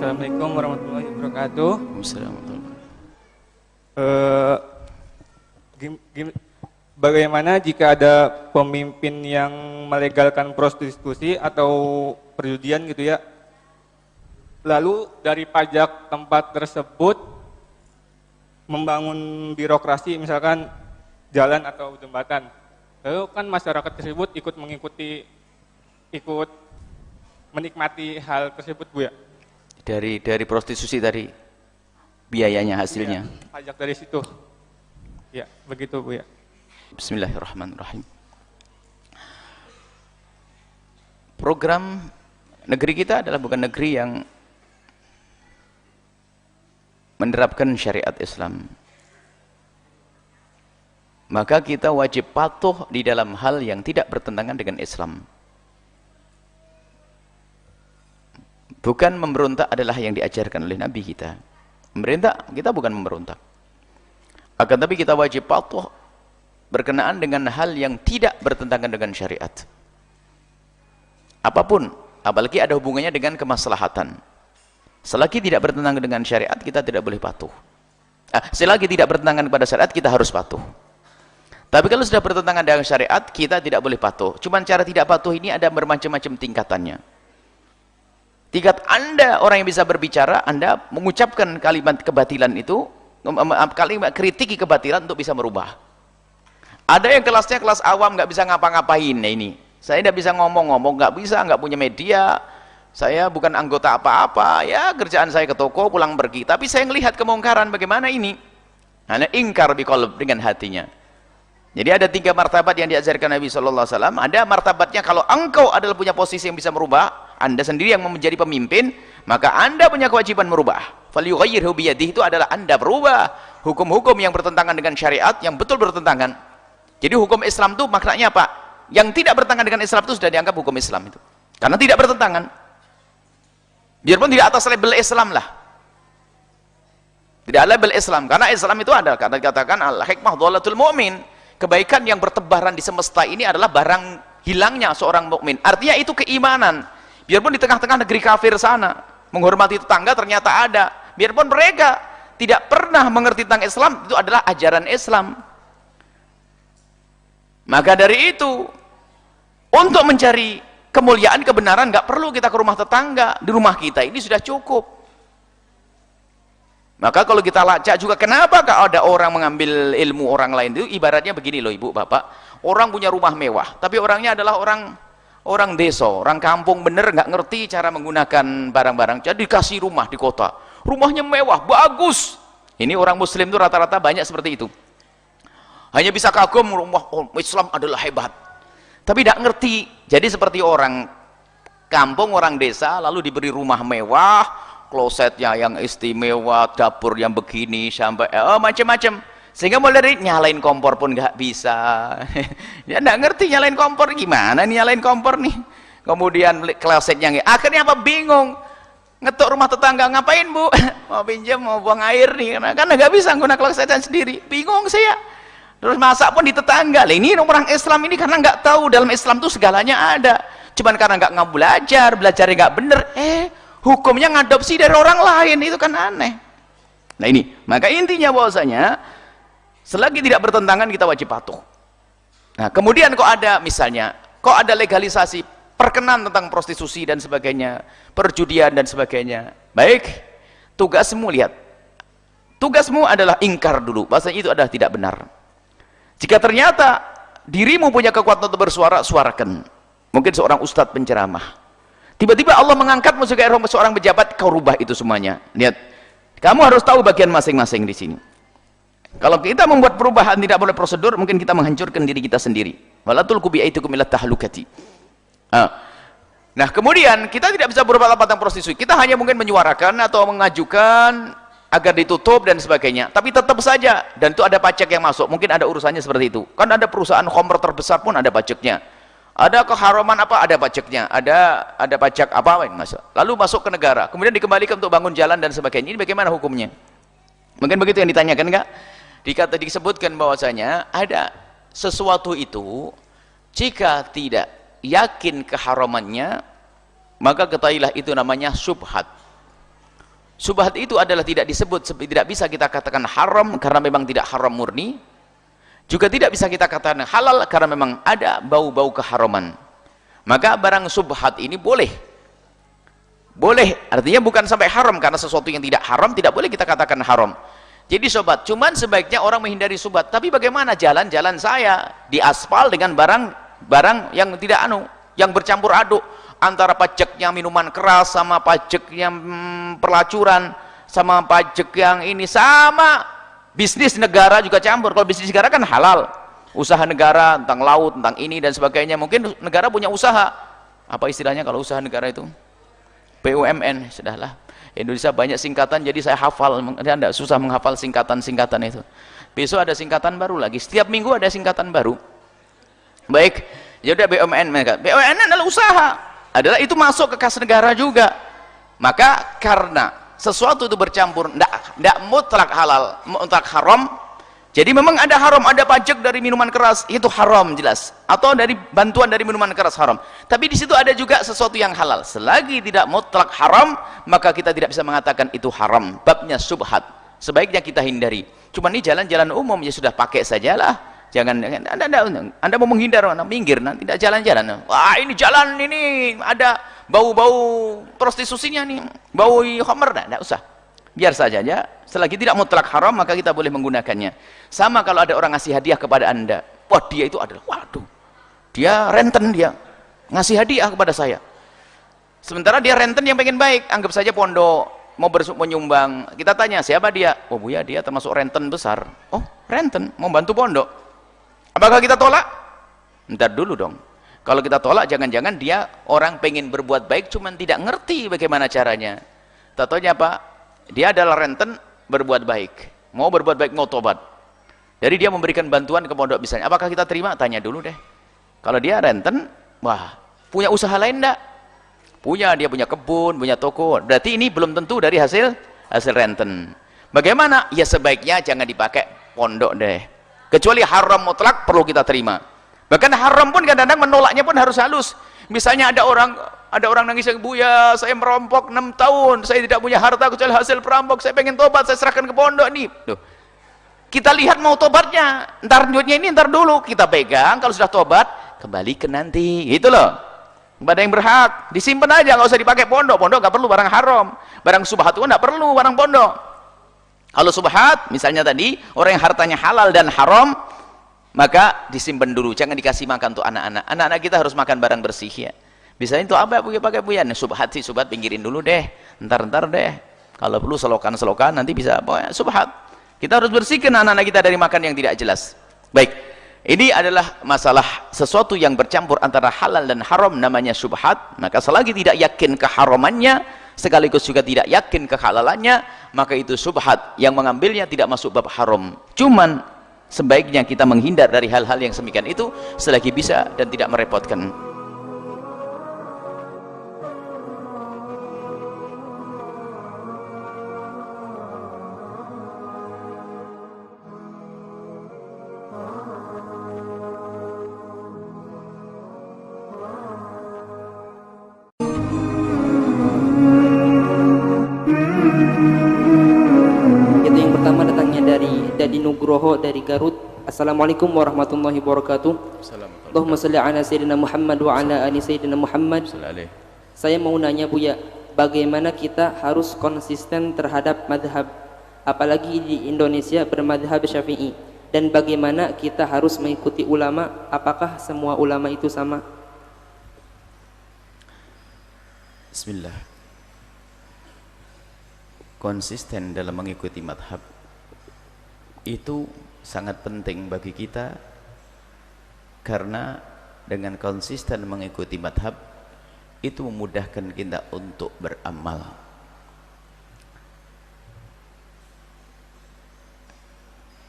Assalamualaikum warahmatullahi wabarakatuh. Assalamualaikum. Eh, Bagaimana jika ada pemimpin yang melegalkan prostitusi atau perjudian gitu ya? Lalu dari pajak tempat tersebut membangun birokrasi, misalkan jalan atau jembatan. Lalu kan masyarakat tersebut ikut menikmati hal tersebut, Bu ya? Dari prostitusi tadi biayanya hasilnya. Ya, pajak dari situ. Ya, begitu, Bu ya. Bismillahirrahmanirrahim. Program negeri kita adalah bukan negeri yang menerapkan syariat Islam. Maka kita wajib patuh di dalam hal yang tidak bertentangan dengan Islam. Bukan memberontak adalah yang diajarkan oleh Nabi kita. Memerintah kita bukan memberontak. Akan tapi kita wajib patuh berkenaan dengan hal yang tidak bertentangan dengan syariat. Apapun, apalagi ada hubungannya dengan kemaslahatan. Selagi tidak bertentangan dengan syariat, kita tidak boleh patuh. Selagi tidak bertentangan kepada syariat, kita harus patuh. Tapi kalau sudah bertentangan dengan syariat, kita tidak boleh patuh. Cuman cara tidak patuh ini ada bermacam-macam tingkatannya. Tingkat Anda, orang yang bisa berbicara, Anda mengucapkan kalimat kebatilan itu, kalimat kritiki kebatilan untuk bisa merubah. Ada yang kelasnya kelas awam, nggak bisa ngapa-ngapain. Nah ini, saya tidak bisa ngomong-ngomong, nggak bisa, nggak punya media. Saya bukan anggota apa-apa, ya kerjaan saya ke toko, pulang pergi. Tapi saya melihat kemungkaran, bagaimana ini? Hanya ingkar biqalb, dengan hatinya. Jadi ada 3 martabat yang diajarkan Nabi SAW. Ada martabatnya kalau engkau adalah punya posisi yang bisa merubah, Anda sendiri yang menjadi pemimpin, maka Anda punya kewajiban merubah. Falyughayyirhu biyadihi, itu adalah Anda berubah hukum-hukum yang bertentangan dengan syariat, yang betul bertentangan. Jadi hukum Islam itu maknanya apa? Yang tidak bertentangan dengan Islam itu sudah dianggap hukum Islam itu. Karena tidak bertentangan. Biarpun tidak atas label Islam lah. Tidak ada label Islam. Karena Islam itu ada. Karena dikatakan al-hikmah dhalatul mu'min. Kebaikan yang bertebaran di semesta ini adalah barang hilangnya seorang mukmin. Artinya itu keimanan. Biarpun di tengah-tengah negeri kafir sana, menghormati tetangga ternyata ada. Biarpun mereka tidak pernah mengerti tentang Islam, itu adalah ajaran Islam. Maka dari itu, untuk mencari kemuliaan, kebenaran, nggak perlu kita ke rumah tetangga. Di rumah kita ini sudah cukup. Maka kalau kita lacak juga, kenapa kalau ada orang mengambil ilmu orang lain itu, ibaratnya begini loh ibu bapak, orang punya rumah mewah, tapi orangnya adalah orang desa, orang kampung, bener nggak ngerti cara menggunakan barang-barang, jadi dikasih rumah di kota, rumahnya mewah, bagus. Ini orang muslim itu rata-rata banyak seperti itu. Hanya bisa kagum rumah Islam adalah hebat, tapi tidak ngerti. Jadi seperti orang kampung, orang desa, lalu diberi rumah mewah, klosetnya yang istimewa, dapur yang begini, sampai macam-macam, sehingga mulai dari nyalain kompor pun nggak bisa. Ya nggak ngerti nyalain kompor gimana nih, nyalain kompor nih. Kemudian klosetnya akhirnya apa, bingung. Ngetuk rumah tetangga, ngapain bu? Mau pinjam, mau buang air nih, karena nggak bisa guna klosetnya sendiri, bingung saya. Terus masak pun di tetangga. Lah ini orang Islam ini karena nggak tahu dalam Islam tuh segalanya ada. Cuman karena nggak belajarnya nggak bener, hukumnya ngadopsi dari orang lain, itu kan aneh. Nah ini, maka intinya bahwasanya selagi tidak bertentangan kita wajib patuh. Nah kemudian kok ada misalnya, kok ada legalisasi perkenan tentang prostitusi dan sebagainya, perjudian dan sebagainya. Baik, tugasmu lihat. Tugasmu adalah ingkar dulu, bahwasanya itu adalah tidak benar. Jika ternyata dirimu punya kekuatan untuk bersuara, suarakan. Mungkin seorang ustadz penceramah, tiba-tiba Allah mengangkatmu sebagai seorang pejabat, kau rubah itu semuanya. Lihat, kamu harus tahu bagian masing-masing di sini. Kalau kita membuat perubahan tidak boleh prosedur, mungkin kita menghancurkan diri kita sendiri. Wala tulqu bi'aidikum ila tahlukati. Nah kemudian kita tidak bisa berbuat apa tentang prostitusi, kita hanya mungkin menyuarakan atau mengajukan agar ditutup dan sebagainya, tapi tetap saja, dan itu ada pajak yang masuk, mungkin ada urusannya seperti itu. Kan ada perusahaan khamr terbesar pun ada pajaknya, ada keharaman apa, ada pajaknya, ada pajak apa lalu masuk ke negara, kemudian dikembalikan untuk bangun jalan dan sebagainya. Ini bagaimana hukumnya? Mungkin begitu yang ditanyakan, enggak? Disebutkan bahwasanya ada sesuatu itu jika tidak yakin keharamannya, maka ketahuilah itu namanya syubhat. Subhat itu adalah tidak tidak bisa kita katakan haram karena memang tidak haram murni, juga tidak bisa kita katakan halal karena memang ada bau-bau keharaman. Maka barang subhat ini boleh, artinya bukan sampai haram, karena sesuatu yang tidak haram tidak boleh kita katakan haram. Jadi sobat, cuman sebaiknya orang menghindari subhat. Tapi bagaimana jalan-jalan saya di aspal dengan barang yang tidak yang bercampur aduk antara pajaknya minuman keras sama pajaknya pelacuran sama pajak yang ini, sama bisnis negara juga campur. Kalau bisnis negara kan halal, usaha negara tentang laut, tentang ini dan sebagainya. Mungkin negara punya usaha, apa istilahnya kalau usaha negara itu? BUMN. Sudahlah, Indonesia banyak singkatan, jadi saya hafal, Anda susah menghafal singkatan-singkatan itu. Besok ada singkatan baru lagi, setiap minggu ada singkatan baru. Baik, jadi BUMN. BUMN adalah usaha, itu masuk ke kas negara juga. Maka karena sesuatu itu bercampur, tidak mutlak halal, mutlak haram, jadi memang ada haram, ada pajak dari minuman keras, itu haram jelas, atau dari bantuan dari minuman keras haram. Tapi di situ ada juga sesuatu yang halal. Selagi tidak mutlak haram, maka kita tidak bisa mengatakan itu haram. Babnya subhat, sebaiknya kita hindari. Cuma ini jalan-jalan umum, ya sudah pakai sajalah. Jangan anda mau menghindar, minggir, nanti tidak jalan-jalan. Wah, ini jalan ini ada bau-bau prostitusinya nih, bau khamr, tidak usah, biar saja ya. Selagi tidak mutlak haram, maka kita boleh menggunakannya. Sama kalau ada orang ngasih hadiah kepada anda, wah dia itu adalah, waduh, dia renten, dia ngasih hadiah kepada saya, sementara dia renten yang pengen baik. Anggap saja pondok mau menyumbang, kita tanya siapa dia, oh Buya, dia termasuk renten besar. Oh renten, mau bantu pondok, apakah kita tolak? Ntar dulu dong. Kalau kita tolak, jangan-jangan dia orang pengen berbuat baik cuman tidak ngerti bagaimana caranya. Tatonya apa? Dia adalah renten berbuat baik, mau berbuat baik, mau tobat. Jadi dia memberikan bantuan ke pondok misalnya, apakah kita terima? Tanya dulu deh. Kalau dia renten, wah, punya usaha lain enggak? Punya, dia punya kebun, punya toko, berarti ini belum tentu dari hasil renten. Bagaimana? Ya sebaiknya jangan dipakai pondok deh, kecuali haram mutlak perlu kita terima. Bahkan haram pun kadang-kadang menolaknya pun harus halus. Misalnya ada orang nangis, Buya, saya merampok 6 tahun, saya tidak punya harta kecuali hasil perampok, saya pengen tobat, saya serahkan ke pondok nih. Duh. Kita lihat mau tobatnya, ntar duitnya ini ntar dulu, kita pegang, kalau sudah tobat kembali ke nanti, gitu loh. Kepada yang berhak, disimpan aja, nggak usah dipakai pondok. Pondok nggak perlu barang haram, barang subhat itu nggak perlu barang pondok. Kalau subhat, misalnya tadi orang yang hartanya halal dan haram, maka disimpan dulu, jangan dikasih makan untuk anak-anak. Anak-anak kita harus makan barang bersih ya. Misalnya itu apa Buya pakai Buya? Nah, subhat pinggirin dulu deh, ntar deh. Kalau perlu selokan nanti bisa apa? Subhat. Kita harus bersihkan anak-anak kita dari makan yang tidak jelas. Baik, ini adalah masalah sesuatu yang bercampur antara halal dan haram, namanya subhat. Maka selagi tidak yakin keharamannya, sekaligus juga tidak yakin kehalalannya, maka itu subhat, yang mengambilnya tidak masuk bab haram. Cuman sebaiknya kita menghindar dari hal-hal yang semikian itu selagi bisa dan tidak merepotkan. Itu yang pertama datangnya dari Dadi Nugroho dari Garut. Assalamualaikum warahmatullahi wabarakatuh. Allahumma salli ala sayyidina Muhammad wa ala ali sayyidina Muhammad. Saya mau nanya Buya, bagaimana kita harus konsisten terhadap madhab, apalagi di Indonesia bermadhab Syafi'i, dan bagaimana kita harus mengikuti ulama, apakah semua ulama itu sama? Bismillah. Konsisten dalam mengikuti madhab itu sangat penting bagi kita, karena dengan konsisten mengikuti madhab itu memudahkan kita untuk beramal.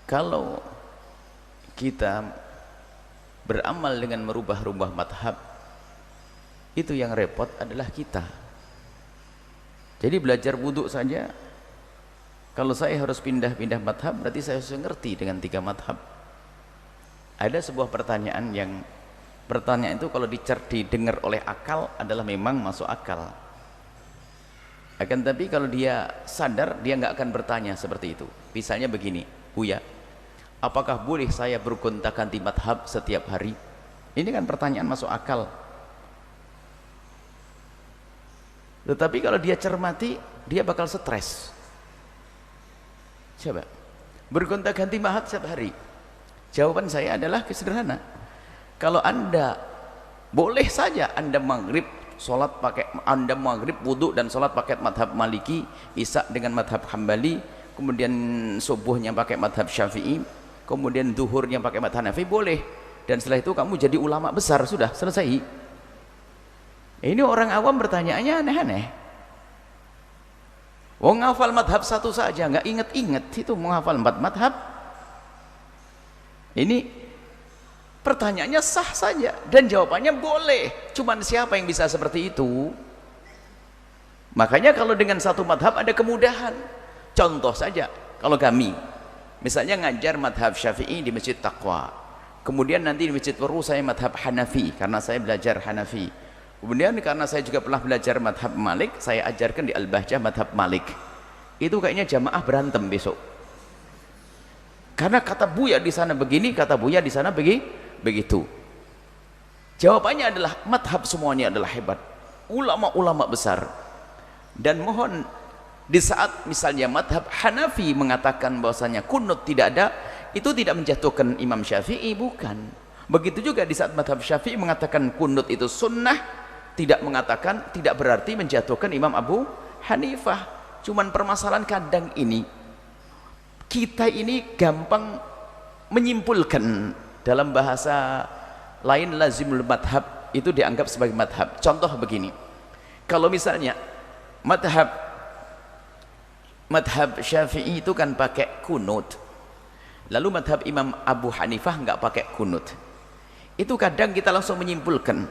Kalau kita beramal dengan merubah-rubah madhab, itu yang repot adalah kita. Jadi belajar wudhu saja, kalau saya harus pindah-pindah madhab, berarti saya harus ngerti dengan 3 madhab. Ada sebuah pertanyaan itu kalau didengar oleh akal adalah memang masuk akal. Akan tapi kalau dia sadar, dia nggak akan bertanya seperti itu. Misalnya begini, Buya, apakah boleh saya bergonta-ganti madhab setiap hari? Ini kan pertanyaan masuk akal. Tetapi kalau dia cermati, dia bakal stres. Coba, bergonta-ganti madhab setiap hari. Jawaban saya adalah sederhana. Kalau Anda boleh saja Anda maghrib sholat pakai, Anda maghrib wudhu dan sholat pakai madhab Maliki, isya dengan madhab Hambali, kemudian subuhnya pakai madhab Syafi'i, kemudian duhurnya pakai madhab Hanafi, boleh. Dan setelah itu kamu jadi ulama besar, sudah selesai. Ini orang awam pertanyaannya aneh-aneh. Wong ngafal madhab satu saja nggak inget-inget, itu menghafal 4 madhab. Ini pertanyaannya sah saja dan jawabannya boleh. Cuman siapa yang bisa seperti itu? Makanya kalau dengan satu madhab ada kemudahan. Contoh saja, kalau kami misalnya ngajar madhab Syafi'i di Masjid Taqwa, kemudian nanti di Masjid Waru saya madhab Hanafi karena saya belajar Hanafi, kemudian karena saya juga pernah belajar madhab Malik, saya ajarkan di Al-Bahjah madhab Malik. Itu kayaknya jamaah berantem besok, karena kata Buya di sana begini, kata Buya di sana begitu. Jawabannya adalah madhab semuanya adalah hebat, ulama-ulama besar. Dan mohon, di saat misalnya madhab Hanafi mengatakan bahwasanya kunut tidak ada, itu tidak menjatuhkan Imam Syafi'i, bukan. Begitu juga di saat madhab Syafi'i mengatakan kunut itu sunnah, tidak mengatakan, tidak berarti menjatuhkan Imam Abu Hanifah. Cuman permasalahan kadang ini kita ini gampang menyimpulkan. Dalam bahasa lain lazimul madhab itu dianggap sebagai madhab. Contoh begini, kalau misalnya madhab Syafi'i itu kan pakai kunut, lalu madhab Imam Abu Hanifah nggak pakai kunut, itu kadang kita langsung menyimpulkan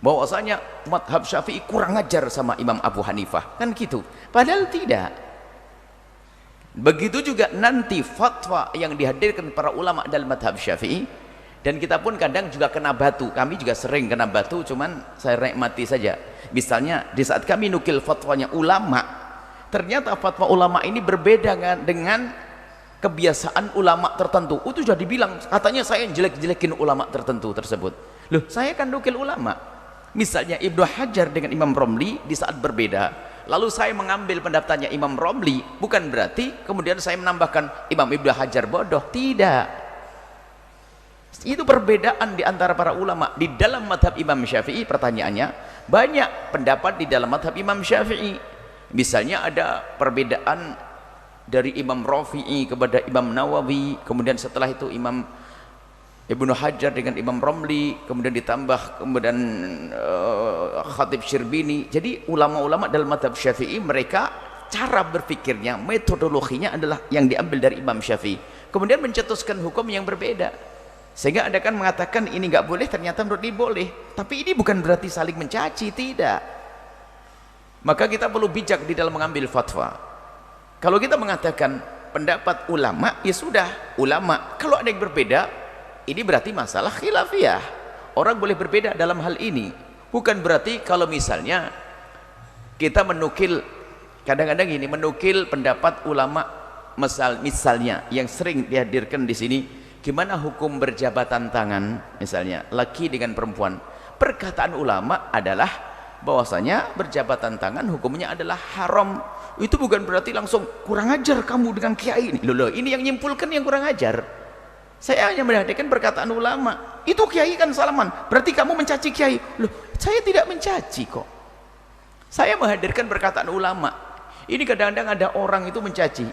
bahwasanya madhab Syafi'i kurang ajar sama Imam Abu Hanifah, kan gitu. Padahal tidak. Begitu juga nanti fatwa yang dihadirkan para ulama dalam madhab Syafi'i, dan kita pun kadang juga kena batu. Kami juga sering kena batu, cuman saya nikmati saja. Misalnya di saat kami nukil fatwanya ulama, ternyata fatwa ulama ini berbeda dengan kebiasaan ulama tertentu. Itu sudah dibilang, katanya saya jelek-jelekin ulama tertentu tersebut. Loh, saya kan nukil ulama. Misalnya Ibnu Hajar dengan Imam Romli di saat berbeda, lalu saya mengambil pendapatnya Imam Romli, bukan berarti kemudian saya menambahkan Imam Ibnu Hajar bodoh, tidak. Itu perbedaan di antara para ulama. Di dalam madhab Imam Syafi'i, pertanyaannya banyak pendapat di dalam madhab Imam Syafi'i. Misalnya ada perbedaan dari Imam Rafi'i kepada Imam Nawawi, kemudian setelah itu Imam Ibnu Hajar dengan Imam Romli, kemudian ditambah kemudian Khatib Syirbini. Jadi ulama-ulama dalam madhab Syafi'i, mereka cara berpikirnya, metodologinya adalah yang diambil dari Imam Syafi'i, kemudian mencetuskan hukum yang berbeda. Sehingga ada kan mengatakan ini nggak boleh, ternyata menurut dia boleh. Tapi ini bukan berarti saling mencaci, tidak. Maka kita perlu bijak di dalam mengambil fatwa. Kalau kita mengatakan pendapat ulama, ya sudah ulama. Kalau ada yang berbeda, ini berarti masalah khilafiyah. Orang boleh berbeda dalam hal ini. Bukan berarti kalau misalnya kita menukil, kadang-kadang ini menukil pendapat ulama, misalnya yang sering dihadirkan di sini, gimana hukum berjabatan tangan, misalnya laki dengan perempuan. Perkataan ulama adalah bahwasanya berjabatan tangan hukumnya adalah haram. Itu bukan berarti langsung kurang ajar kamu dengan kiai ini. Loh, ini yang nyimpulkan yang kurang ajar. Saya hanya menghadirkan perkataan ulama. Itu kiai kan salaman, berarti kamu mencaci kiai. Loh, saya tidak mencaci kok. Saya menghadirkan perkataan ulama. Ini kadang-kadang ada orang itu mencaci.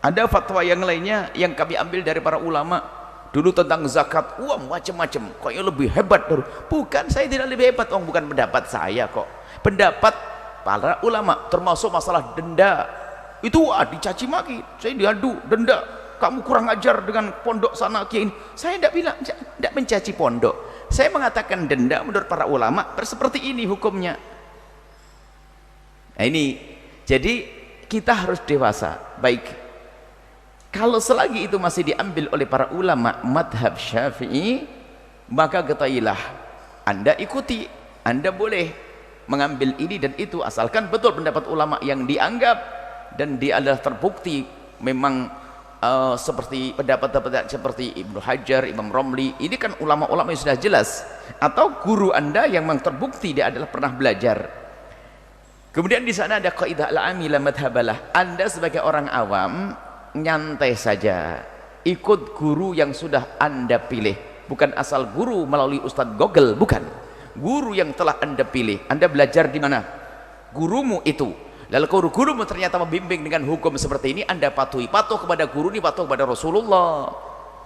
Ada fatwa yang lainnya yang kami ambil dari para ulama dulu tentang zakat uang macam-macam, kayaknya lebih hebat. Bukan, saya tidak lebih hebat, bukan pendapat saya kok. Pendapat para ulama, termasuk masalah denda. Itu dicaci maki, saya diadu denda. Kamu kurang ajar dengan pondok sana kiai ini. Saya tidak bilang, tidak mencaci pondok. Saya mengatakan denda menurut para ulama seperti ini hukumnya. Nah ini, jadi kita harus dewasa. Baik, kalau selagi itu masih diambil oleh para ulama madhab Syafi'i, maka ketahuilah Anda ikuti, Anda boleh. mengambil ini dan itu, asalkan betul pendapat ulama yang dianggap dan dia adalah terbukti memang seperti pendapat-pendapat seperti Ibnu Hajar, Imam Romli, ini kan ulama-ulama yang sudah jelas, atau guru anda yang memang terbukti dia adalah pernah belajar. Kemudian di sana ada kaidah al-amila madhabalah, anda sebagai orang awam nyantai saja, ikut guru yang sudah anda pilih, bukan asal guru melalui Ustadz Google, bukan, guru yang telah anda pilih. Anda belajar di mana? Gurumu itu. Lalu kalau gurumu ternyata membimbing dengan hukum seperti ini, anda patuhi, patuh kepada guru ini, patuh kepada Rasulullah.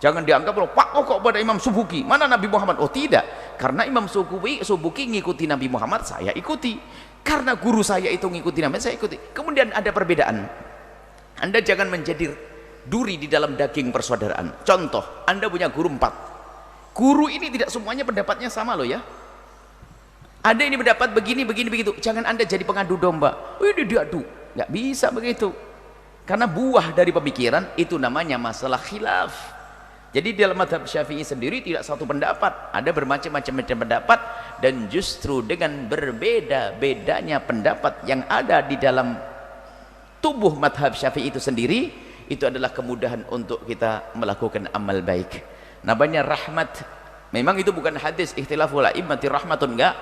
Jangan dianggap patuh kepada Imam Subuki, mana Nabi Muhammad? Oh tidak, karena Imam Subuki ngikuti Nabi Muhammad, saya ikuti. Karena guru saya itu ngikuti Nabi, saya ikuti. Kemudian ada perbedaan. Anda jangan menjadi duri di dalam daging persaudaraan. Contoh, anda punya guru 4. Guru ini tidak semuanya pendapatnya sama loh ya. Ada ini pendapat begini, begini, begitu. Jangan anda jadi pengadu domba. Ini diadu. Nggak bisa begitu. Karena buah dari pemikiran itu namanya masalah khilaf. Jadi dalam mazhab Syafi'i sendiri tidak satu pendapat. Ada bermacam-macam pendapat. Dan justru dengan berbeda-bedanya pendapat yang ada di dalam tubuh mazhab Syafi'i itu sendiri, itu adalah kemudahan untuk kita melakukan amal baik. Namanya rahmat. Memang itu bukan hadis ikhtilaful a'immati rahmatun, enggak.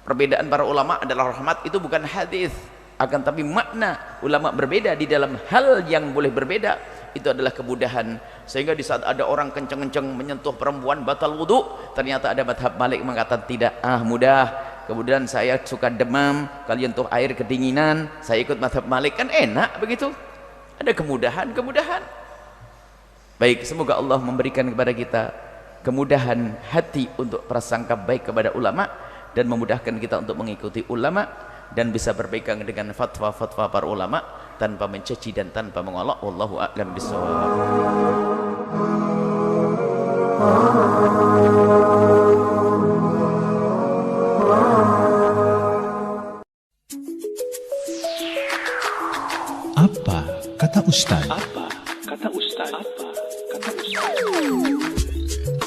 Perbedaan para ulama adalah rahmat, itu bukan hadis, akan tapi makna ulama berbeda di dalam hal yang boleh berbeda, itu adalah kemudahan. Sehingga di saat ada orang kenceng-kenceng menyentuh perempuan batal wudu, ternyata ada mazhab Malik mengatakan tidak, mudah. Kemudian saya suka demam, kalian tuh air kedinginan, saya ikut mazhab Malik, kan enak begitu. Ada kemudahan. Baik, semoga Allah memberikan kepada kita kemudahan hati untuk prasangka baik kepada ulama, dan memudahkan kita untuk mengikuti ulama dan bisa berpegang dengan fatwa-fatwa para ulama tanpa mencaci dan tanpa mengolok. Wallahu a'lam bishawab. Apa kata Ustaz?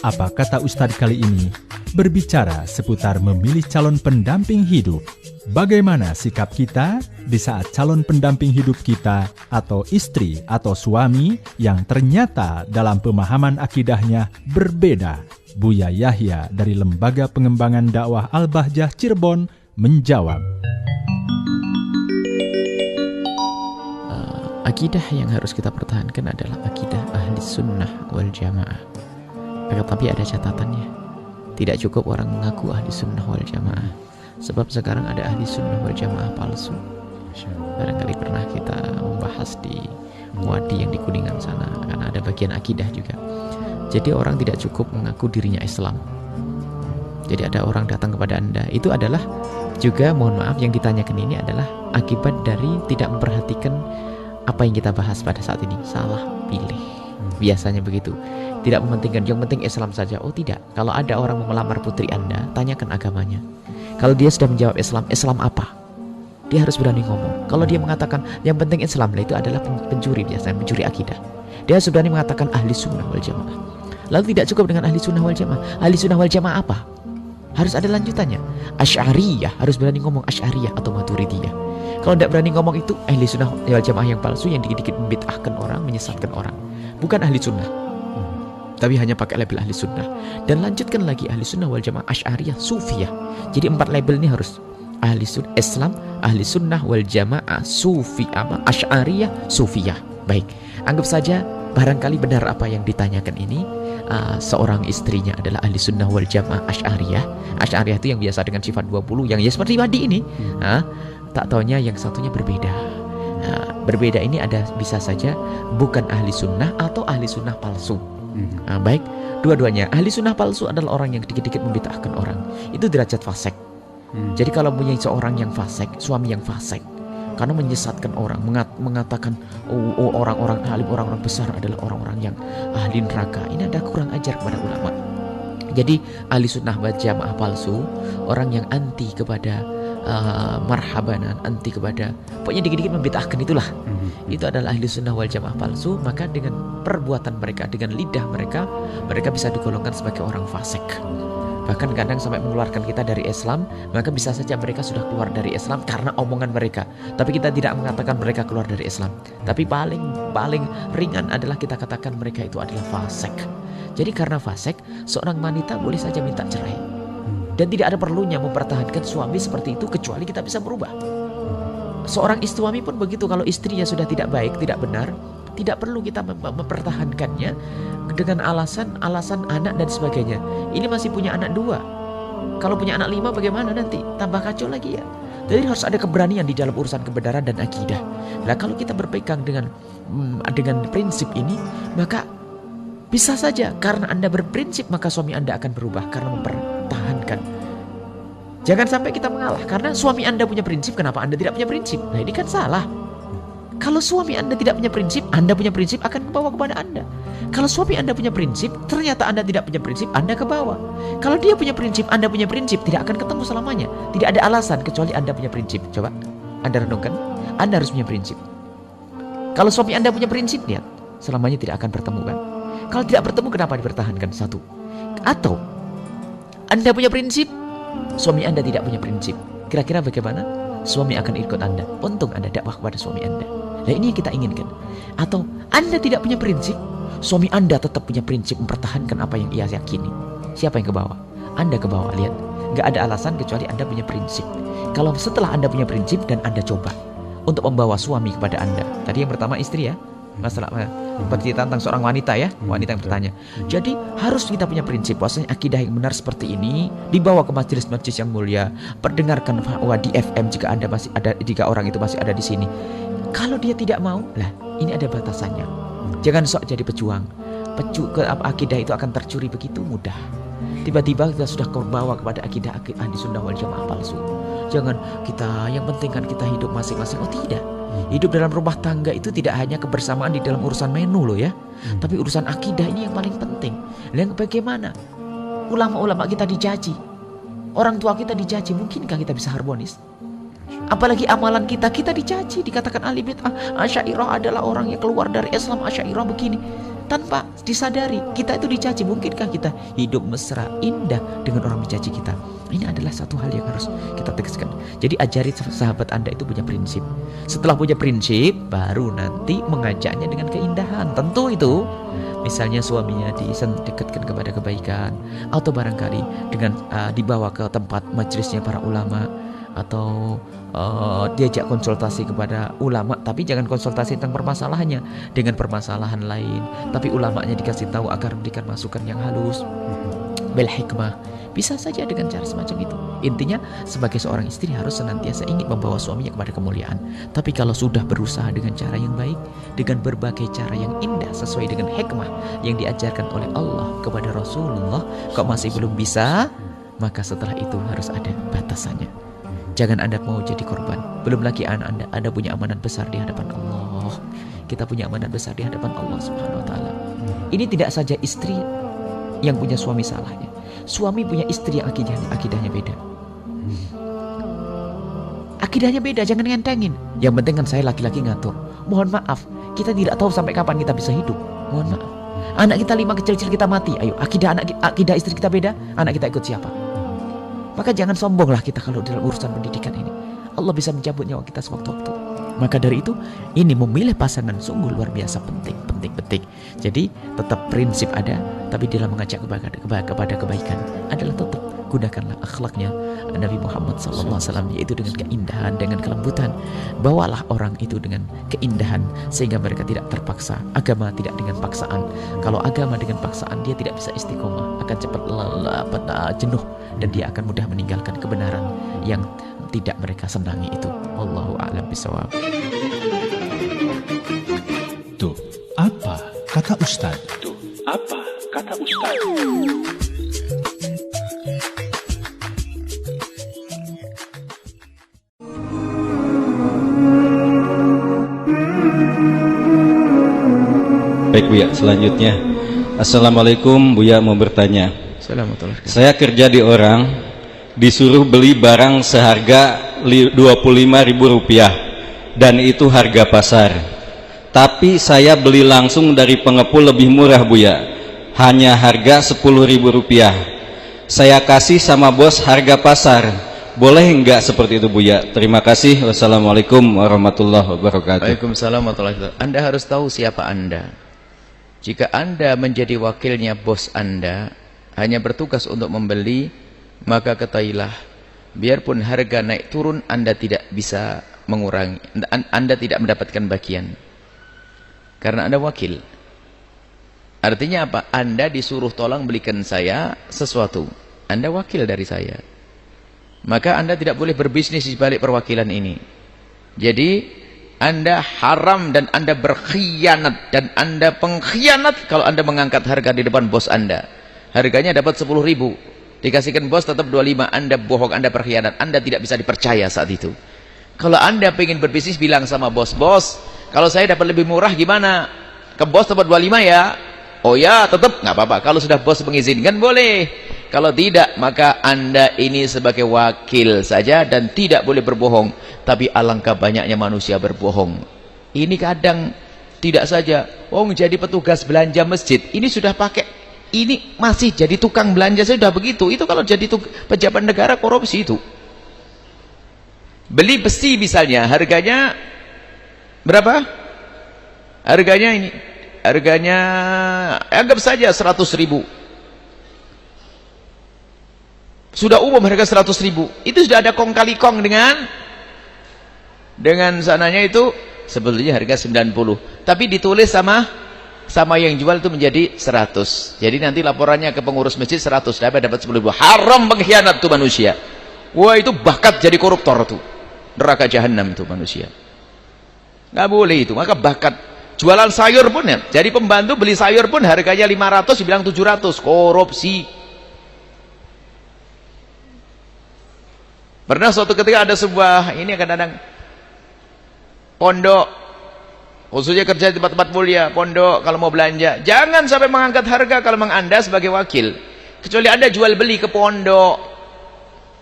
Apa kata Ustaz kali ini berbicara seputar memilih calon pendamping hidup. Bagaimana sikap kita di saat calon pendamping hidup kita atau istri atau suami yang ternyata dalam pemahaman akidahnya berbeda? Buya Yahya dari Lembaga Pengembangan Dakwah Al-Bahjah Cirebon menjawab. Akidah yang harus kita pertahankan adalah akidah ahli sunnah wal jamaah. Tapi ada catatannya. Tidak cukup orang mengaku ahli sunnah wal jamaah, sebab sekarang ada ahli sunnah wal jamaah palsu. Barangkali pernah kita membahas di Wadi yang di Kuningan sana, karena ada bagian akidah juga. Jadi orang tidak cukup mengaku dirinya Islam. Jadi ada orang datang kepada anda, itu adalah juga, mohon maaf, yang ditanyakan ini adalah akibat dari tidak memperhatikan apa yang kita bahas pada saat ini. Salah pilih, biasanya begitu. Tidak mementingkan, yang penting Islam saja. Oh tidak, kalau ada orang mau melamar putri anda, tanyakan agamanya. Kalau dia sudah menjawab Islam, Islam apa? Dia harus berani ngomong. Kalau dia mengatakan yang penting Islam, itu adalah pencuri, biasanya pencuri akidah. Dia harus berani mengatakan ahli sunnah wal jamaah. Lalu tidak cukup dengan ahli sunnah wal jamaah. Ahli sunnah wal jamaah apa? Harus ada lanjutannya. Asy'ariyah, harus berani ngomong Asy'ariyah atau Maturidiyah. Kalau tidak berani ngomong itu, ahli sunnah wal jamaah yang palsu, yang dikit-dikit membid'ahkan orang, menyesatkan orang. Bukan ahli sunnah, tapi hanya pakai label ahli sunnah. Dan lanjutkan lagi, ahli sunnah wal jamaah Asy'ariyah, Sufiyah. Jadi 4 label ini harus ahli sunnah Islam, ahli sunnah wal jamaah, Sufi, Asy'ariyah, Sufiyah. Baik, anggap saja barangkali benar apa yang ditanyakan ini. Seorang istrinya adalah ahli sunnah wal jamaah Asy'ariyah. Asy'ariyah itu yang biasa dengan sifat 20, yang ya seperti Wadi ini. Tak taunya yang satunya berbeda. Berbeda ini ada bisa saja bukan ahli sunnah atau ahli sunnah palsu. Baik, dua-duanya. Ahli sunnah palsu adalah orang yang dikit-dikit membid'ahkan orang. Itu derajat fasik. Jadi kalau punya seorang yang fasik, suami yang fasik, karena menyesatkan orang, mengatakan orang-orang alim, orang-orang besar adalah orang-orang yang ahli neraka, ini ada kurang ajar kepada ulama. Jadi ahli sunnah wal jamaah palsu, orang yang anti kepada marhabanan, anti kepada, pokoknya dikit-dikit membid'ahkan itulah. Itu adalah ahli sunnah wal jamaah palsu. Maka dengan perbuatan mereka, dengan lidah mereka, mereka bisa digolongkan sebagai orang fasik. bahkan kadang sampai mengeluarkan kita dari Islam, maka bisa saja mereka sudah keluar dari Islam karena omongan mereka. Tapi kita tidak mengatakan mereka keluar dari Islam. Tapi paling ringan adalah kita katakan mereka itu adalah fasik. Jadi karena fasik, seorang wanita boleh saja minta cerai. Dan tidak ada perlunya mempertahankan suami seperti itu kecuali kita bisa berubah. Seorang suami pun begitu, kalau istrinya sudah tidak baik, tidak benar, tidak perlu kita mempertahankannya dengan alasan anak dan sebagainya. Ini masih punya anak 2. Kalau punya anak 5 bagaimana nanti? Tambah kacau lagi ya. Jadi harus ada keberanian di dalam urusan kebenaran dan akidah. Nah, kalau kita berpegang dengan prinsip ini, maka bisa saja karena Anda berprinsip maka suami Anda akan berubah karena mempertahankan. Jangan sampai kita mengalah karena suami Anda punya prinsip, kenapa Anda tidak punya prinsip? Nah, ini kan salah. Kalau suami Anda tidak punya prinsip, Anda punya prinsip akan membawa kepada Anda. Kalau suami Anda punya prinsip, ternyata Anda tidak punya prinsip, Anda ke bawah. Kalau dia punya prinsip, Anda punya prinsip, tidak akan ketemu selamanya. Tidak ada alasan kecuali Anda punya prinsip. Coba Anda renungkan, Anda harus punya prinsip. Kalau suami Anda punya prinsip, lihat, selamanya tidak akan bertemu kan. Kalau tidak bertemu, kenapa dipertahankan? Satu. Atau Anda punya prinsip, suami Anda tidak punya prinsip. Kira-kira bagaimana? Suami akan ikut Anda. Untung Anda dakwah kepada suami Anda. Nah, ini yang kita inginkan. Atau Anda tidak punya prinsip, suami Anda tetap punya prinsip mempertahankan apa yang ia yakini. Siapa yang ke bawah? Anda ke bawah, lihat. Gak ada alasan kecuali Anda punya prinsip. Kalau setelah Anda punya prinsip dan Anda coba untuk membawa suami kepada Anda. Tadi yang pertama istri ya. Masalah bercerita tentang seorang wanita ya, wanita yang bertanya. Jadi harus kita punya prinsip bahwasanya akidah yang benar seperti ini dibawa ke majelis-majelis yang mulia, perdengarkan fatwa di FM jika Anda masih ada, jika orang itu masih ada di sini. Kalau dia tidak mau, lah ini ada batasannya. Jangan sok jadi pejuang. Akidah itu akan tercuri begitu mudah. Tiba-tiba kita sudah terbawa kepada akidah ahli sunnah wal jamaah palsu. Jangan kita, yang penting kan kita hidup masing-masing. Oh tidak. Hidup dalam rumah tangga itu tidak hanya kebersamaan di dalam urusan menu loh ya, tapi urusan akidah ini yang paling penting. Dan bagaimana ulama-ulama kita dicaci, orang tua kita dicaci, mungkinkah kita bisa harmonis? Apalagi amalan kita dicaci, dikatakan ahli bid'ah, Asy'ariyah adalah orang yang keluar dari Islam, Asy'ariyah begini. Tanpa disadari, kita itu dicaci. Mungkinkah kita hidup mesra, indah dengan orang mencaci kita? Ini adalah satu hal yang harus kita tegaskan. Jadi ajari sahabat Anda itu punya prinsip. Setelah punya prinsip, baru nanti mengajaknya dengan keindahan. Tentu itu, misalnya suaminya dekatkan kepada kebaikan, atau barangkali dengan dibawa ke tempat majelisnya para ulama, atau diajak konsultasi kepada ulama, tapi jangan konsultasi tentang permasalahannya dengan permasalahan lain, tapi ulamanya dikasih tahu agar memberikan masukan yang halus bil hikmah. Bisa saja dengan cara semacam itu. Intinya sebagai seorang istri harus senantiasa ingin membawa suaminya kepada kemuliaan. Tapi kalau sudah berusaha dengan cara yang baik, dengan berbagai cara yang indah sesuai dengan hikmah yang diajarkan oleh Allah kepada Rasulullah, kok masih belum bisa, maka setelah itu harus ada batasannya. Jangan Anda mau jadi korban. Belum lagi anak Anda punya amanat besar di hadapan Allah. Kita punya amanat besar di hadapan Allah Subhanahu wa taala. Ini tidak saja istri yang punya suami salahnya. Suami punya istri yang akidahnya beda. Akidahnya beda, jangan ngentengin. Yang penting kan saya laki-laki ngatur. Mohon maaf, kita tidak tahu sampai kapan kita bisa hidup. Mohon maaf. Anak kita 5 kecil-kecil kita mati. Ayo, akidah istri kita beda, anak kita ikut siapa? Maka jangan sombonglah kita kalau dalam urusan pendidikan ini. Allah bisa mencabut nyawa kita sewaktu-waktu. Maka dari itu, ini memilih pasangan sungguh luar biasa penting. Jadi tetap prinsip ada, tapi dalam mengajak kepada kebaikan adalah tetap gunakanlah akhlaknya Nabi Muhammad SAW, yaitu dengan keindahan, dengan kelembutan. Bawalah orang itu dengan keindahan sehingga mereka tidak terpaksa. Agama tidak dengan paksaan. Kalau agama dengan paksaan, dia tidak bisa istiqomah, akan cepat jenuh, dan dia akan mudah meninggalkan kebenaran yang tidak mereka senangi itu. Wallahu a'lam bishawab. Tuh, apa kata Ustaz? Baik Buya, selanjutnya. Assalamualaikum, Buya mau bertanya. Assalamualaikum. Saya kerja di orang, disuruh beli barang seharga Rp25.000 dan itu harga pasar. Tapi saya beli langsung dari pengepul lebih murah Buya, hanya harga Rp10.000. saya kasih sama bos harga pasar. Boleh enggak seperti itu Buya? Terima kasih. Wassalamualaikum warahmatullahi wabarakatuh. Waalaikumsalam warahmatullahi wabarakatuh. Anda harus tahu siapa Anda. Jika Anda menjadi wakilnya bos Anda, hanya bertugas untuk membeli, maka ketahuilah, biarpun harga naik turun, Anda tidak bisa mengurangi, Anda tidak mendapatkan bagian. Karena Anda wakil. Artinya apa? Anda disuruh tolong belikan saya sesuatu. Anda wakil dari saya. Maka Anda tidak boleh berbisnis di balik perwakilan ini. Jadi Anda haram dan Anda berkhianat dan Anda pengkhianat kalau Anda mengangkat harga di depan bos Anda. Harganya dapat 10.000, dikasihkan bos tetap 25. Anda bohong, Anda berkhianat, Anda tidak bisa dipercaya saat itu. Kalau Anda pengen berbisnis, bilang sama bos, bos, kalau saya dapat lebih murah gimana? Ke bos dapat 25 ya? Oh ya, tetap nggak apa-apa. Kalau sudah bos mengizinkan boleh. Kalau tidak, maka Anda ini sebagai wakil saja dan tidak boleh berbohong. Tapi alangkah banyaknya manusia berbohong. Ini kadang tidak saja, oh jadi petugas belanja masjid, ini sudah pakai, ini masih jadi tukang belanja, sudah begitu. Itu kalau jadi pejabat negara, korupsi itu. Beli besi misalnya, harganya berapa? Harganya ini, harganya anggap saja 100.000. Sudah umum harga 100.000. Itu sudah ada kong kali kong dengan sananya itu sebetulnya harga 90. Tapi ditulis sama yang jual itu menjadi 100. Jadi nanti laporannya ke pengurus masjid 100, dapat 10.000. Haram, pengkhianat tuh manusia. Wah, itu bakat jadi koruptor tuh. Neraka jahanam itu manusia. Nggak boleh itu. Maka bakat jualan sayur pun ya. Jadi pembantu beli sayur pun harganya 500 dibilang 700. Korupsi. Pernah suatu ketika ada sebuah, ini kadang-kadang pondok, khususnya kerja di tempat-tempat mulia, pondok kalau mau belanja, jangan sampai mengangkat harga kalau memang Anda sebagai wakil. Kecuali Anda jual beli ke pondok.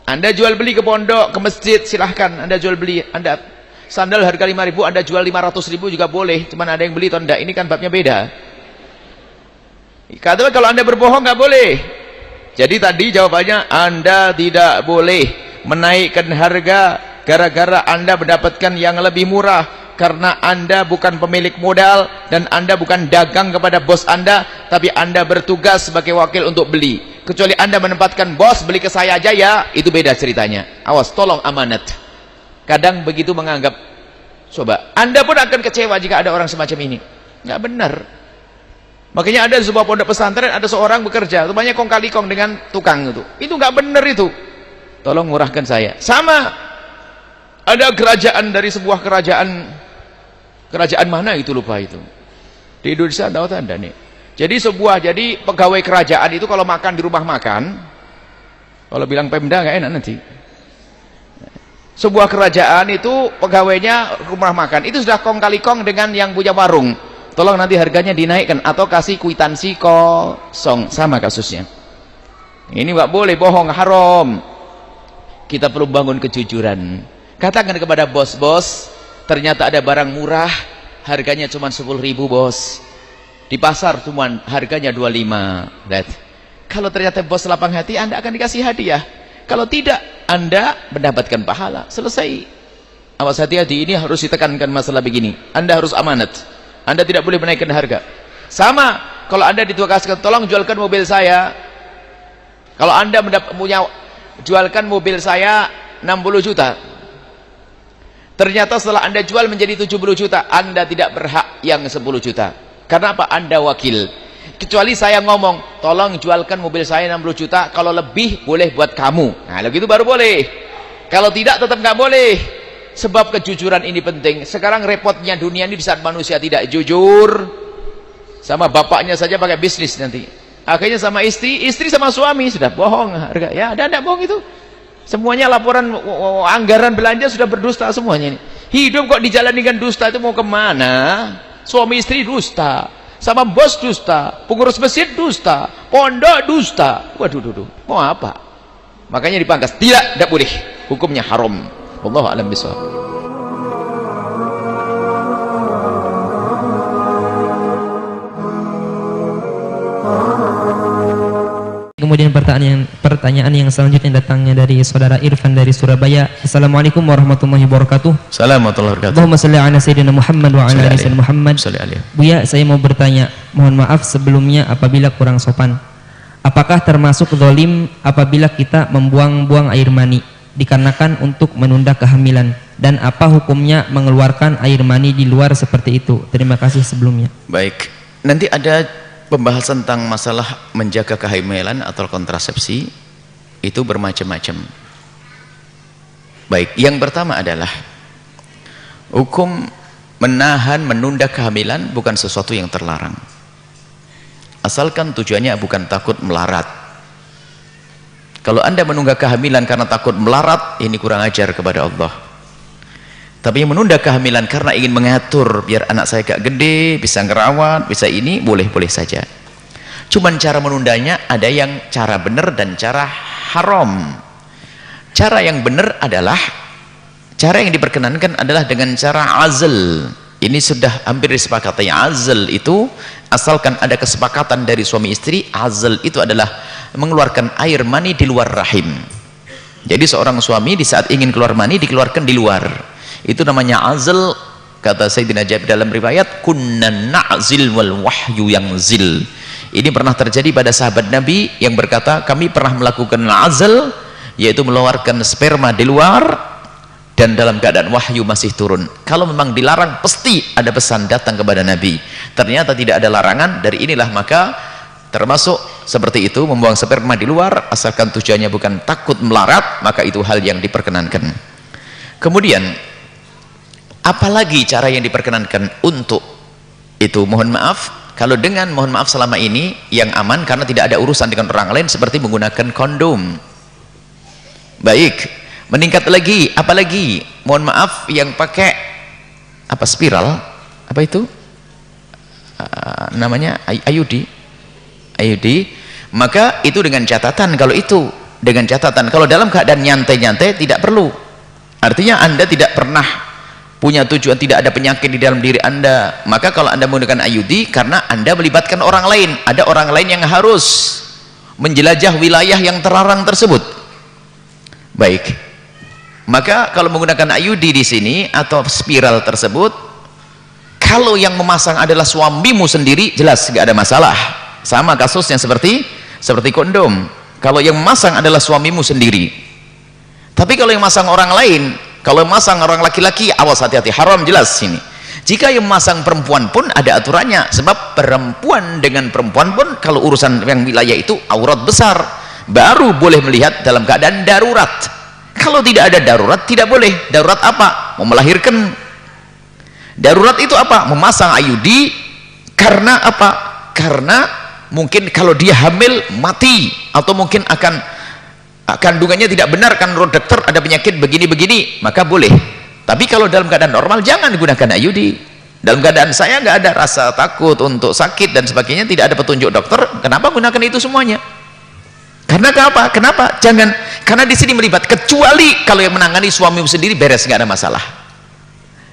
Anda jual beli ke pondok, ke masjid, silahkan Anda jual beli. Anda sandal harga 5.000, Anda jual 500.000 juga boleh. Cuman ada yang beli atau enggak, ini kan babnya beda. Katakan kalau Anda berbohong nggak boleh. Jadi tadi jawabannya, Anda tidak boleh menaikkan harga gara-gara Anda mendapatkan yang lebih murah, karena Anda bukan pemilik modal dan Anda bukan dagang kepada bos Anda, tapi Anda bertugas sebagai wakil untuk beli. Kecuali Anda menempatkan, bos beli ke saya aja ya, itu beda ceritanya. Awas, tolong amanat. Kadang begitu menganggap, coba Anda pun akan kecewa jika ada orang semacam ini. Nggak benar. Makanya ada di sebuah pondok pesantren, ada seorang bekerja, banyak kong kali kong dengan tukang itu nggak benar itu. Tolong murahkan saya. Sama, ada kerajaan dari sebuah kerajaan mana itu lupa itu. Di Indonesia ada tanda nih. Jadi pegawai kerajaan itu kalau makan di rumah makan, kalau bilang Pemda nggak enak nanti. Sebuah kerajaan itu pegawainya rumah makan, itu sudah kong kali kong dengan yang punya warung. Tolong nanti harganya dinaikkan atau kasih kwitansi kosong, sama kasusnya. Ini nggak boleh, bohong, haram. Kita perlu bangun kejujuran. Katakan kepada bos, ternyata ada barang murah, harganya cuma 10.000 bos. Di pasar cuma harganya 25. Lihat. Kalau ternyata bos lapang hati, Anda akan dikasih hadiah. Kalau tidak, Anda mendapatkan pahala. Selesai. Awas, hati-hati, ini harus ditekankan masalah begini. Anda harus amanat. Anda tidak boleh menaikkan harga. Sama, kalau Anda ditugaskan, tolong jualkan mobil saya. Kalau Anda punya jualkan mobil saya 60 juta. Ternyata setelah Anda jual menjadi 70 juta, Anda tidak berhak yang 10 juta. Karena apa? Anda wakil. Kecuali saya ngomong, tolong jualkan mobil saya 60 juta, kalau lebih boleh buat kamu. Nah, begitu baru boleh. Kalau tidak, tetap nggak boleh. Sebab kejujuran ini penting. Sekarang repotnya dunia ini di saat manusia tidak jujur, sama bapaknya saja pakai bisnis nanti. Akhirnya sama istri sama suami sudah bohong harga. Ya, ada bohong itu. Semuanya laporan anggaran belanja sudah berdusta semuanya ini. Hidup kok dijalani dengan dusta, itu mau kemana? Suami istri dusta, sama bos dusta, pengurus masjid dusta, pondok dusta. Waduh, mau apa? Makanya dipangkas. Tidak boleh. Hukumnya haram. Wallahu a'lam bishawab. kemudian pertanyaan yang selanjutnya datangnya dari saudara Irfan dari Surabaya. Assalamualaikum warahmatullahi wabarakatuh. Assalamualaikum warahmatullahi wabarakatuh. Allahumma shalli ala sayyidina Muhammad wa ala ali sayyidina Muhammad. Buya, saya mau bertanya, mohon maaf sebelumnya apabila kurang sopan. Apakah termasuk zalim apabila kita membuang-buang air mani dikarenakan untuk menunda kehamilan, dan apa hukumnya mengeluarkan air mani di luar seperti itu? Terima kasih sebelumnya. Baik, nanti ada pembahasan tentang masalah menjaga kehamilan atau kontrasepsi, itu bermacam-macam. Baik, yang pertama adalah hukum menahan, menunda kehamilan bukan sesuatu yang terlarang, asalkan tujuannya bukan takut melarat. Kalau Anda menunda kehamilan karena takut melarat, ini kurang ajar kepada Allah. Tapi yang menunda kehamilan karena ingin mengatur biar anak saya gak gede, bisa ngerawat, bisa ini, boleh-boleh saja. Cuman cara menundanya ada yang cara benar dan cara haram. Cara yang benar adalah, cara yang diperkenankan adalah dengan cara azl. Ini sudah hampir disepakati. Azl itu, asalkan ada kesepakatan dari suami istri, azl itu adalah mengeluarkan air mani di luar rahim. Jadi seorang suami di saat ingin keluar mani, dikeluarkan di luar. Itu namanya azl. Kata Sayyidina Jabir dalam riwayat, kunna na'zil wal wahyu yanzil. Ini pernah terjadi pada sahabat Nabi yang berkata, kami pernah melakukan azl, yaitu mengeluarkan sperma di luar dan dalam keadaan wahyu masih turun. Kalau memang dilarang, pasti ada pesan datang kepada Nabi. Ternyata tidak ada larangan. Dari inilah maka termasuk seperti itu, membuang sperma di luar asalkan tujuannya bukan takut melarat, maka itu hal yang diperkenankan. Kemudian apalagi cara yang diperkenankan untuk itu? Mohon maaf, kalau dengan mohon maaf selama ini yang aman karena tidak ada urusan dengan orang lain, seperti menggunakan kondom. Baik, meningkat lagi, apalagi mohon maaf yang pakai apa, spiral, apa itu namanya, IUD, maka itu dengan catatan, kalau itu dengan catatan, kalau dalam keadaan nyantai-nyantai tidak perlu. Artinya Anda tidak pernah punya tujuan, tidak ada penyakit di dalam diri Anda, maka kalau Anda menggunakan IUD karena Anda melibatkan orang lain, ada orang lain yang harus menjelajah wilayah yang terlarang tersebut. Baik, maka kalau menggunakan IUD di sini atau spiral tersebut, kalau yang memasang adalah suamimu sendiri, jelas nggak ada masalah. Sama kasusnya seperti kondom. Kalau yang memasang adalah suamimu sendiri. Tapi kalau yang memasang orang lain, kalau yang memasang orang laki-laki, awas, hati-hati, haram jelas sini. Jika yang memasang perempuan pun ada aturannya, sebab perempuan dengan perempuan pun kalau urusan yang wilayah itu aurat besar, baru boleh melihat dalam keadaan darurat. Kalau tidak ada darurat, tidak boleh. Darurat apa? Mau melahirkan. Darurat itu apa? Memasang IUD karena apa? Karena mungkin kalau dia hamil mati, atau mungkin akan kandungannya tidak benar, kan menurut dokter ada penyakit begini-begini, maka boleh. Tapi kalau dalam keadaan normal jangan digunakan IUD. Dalam keadaan saya nggak ada rasa takut untuk sakit dan sebagainya, tidak ada petunjuk dokter, kenapa gunakan itu semuanya? Karena apa? Kenapa? Jangan, karena di sini melibat, kecuali kalau yang menangani suamimu sendiri beres, nggak ada masalah.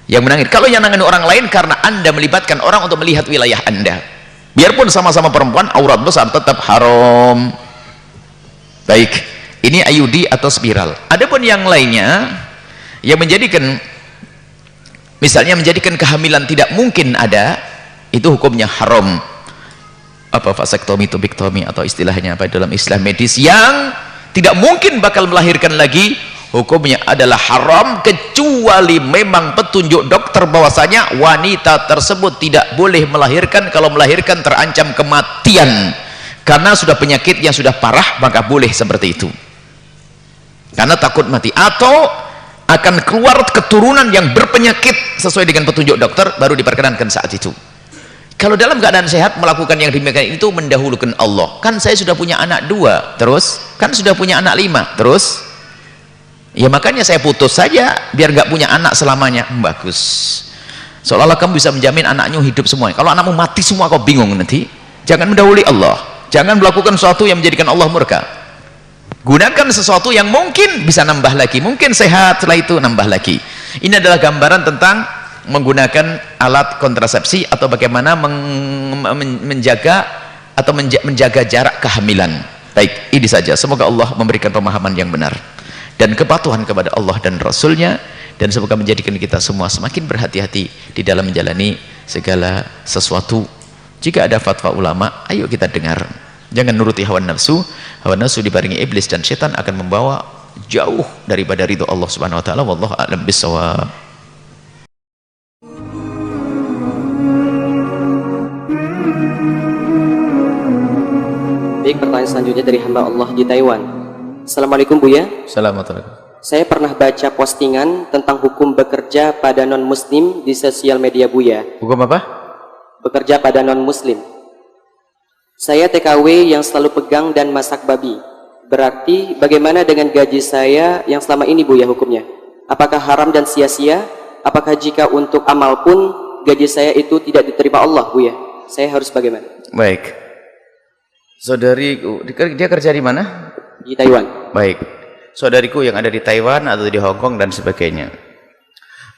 Yang menangani, kalau yang menangani orang lain karena Anda melibatkan orang untuk melihat wilayah Anda, biarpun sama-sama perempuan, aurat besar tetap haram. Baik, ini IUD atau spiral. Adapun yang lainnya yang menjadikan, misalnya menjadikan kehamilan tidak mungkin ada, itu hukumnya haram. Apa, vasektomi, tubektomi, atau istilahnya apa dalam Islam medis, yang tidak mungkin bakal melahirkan lagi, hukumnya adalah haram, kecuali memang petunjuk dokter bahwasanya wanita tersebut tidak boleh melahirkan. Kalau melahirkan terancam kematian karena sudah penyakit yang sudah parah, maka boleh seperti itu karena takut mati, atau akan keluar keturunan yang berpenyakit sesuai dengan petunjuk dokter, baru diperkenankan saat itu. Kalau dalam keadaan sehat melakukan yang demikian itu mendahulukan Allah. Kan saya sudah punya anak 2, terus kan sudah punya anak 5, terus ya makanya saya putus saja biar nggak punya anak selamanya. Bagus, seolah-olah kamu bisa menjamin anaknya hidup semuanya. Kalau anakmu mati semua kau bingung nanti. Jangan mendahului Allah, jangan melakukan sesuatu yang menjadikan Allah murka. Gunakan sesuatu yang mungkin bisa nambah lagi, mungkin sehat, setelah itu nambah lagi. Ini adalah gambaran tentang menggunakan alat kontrasepsi atau bagaimana menjaga atau menjaga jarak kehamilan. Baik, ini saja. Semoga Allah memberikan pemahaman yang benar dan kepatuhan kepada Allah dan Rasulnya, dan semoga menjadikan kita semua semakin berhati-hati di dalam menjalani segala sesuatu. Jika ada fatwa ulama, ayo kita dengar. Jangan nuruti hawa nafsu. Hawa nafsu dibarengi iblis dan setan akan membawa jauh daripada ridho Allah Subhanahu wa taala. Wallahu a'lam bissawab. Baik, pertanyaan selanjutnya dari hamba Allah di Taiwan. Assalamualaikum Buya. Assalamualaikum. Saya pernah baca postingan tentang hukum bekerja pada non-muslim di sosial media Buya. Hukum apa? Bekerja pada non-muslim. Saya TKW yang selalu pegang dan masak babi. Berarti bagaimana dengan gaji saya yang selama ini Buya hukumnya? Apakah haram dan sia-sia? Apakah jika untuk amal pun gaji saya itu tidak diterima Allah Buya? Saya harus bagaimana? Baik. Saudariku, dia kerja di mana? Di Taiwan. Baik. Saudariku yang ada di Taiwan atau di Hong Kong dan sebagainya.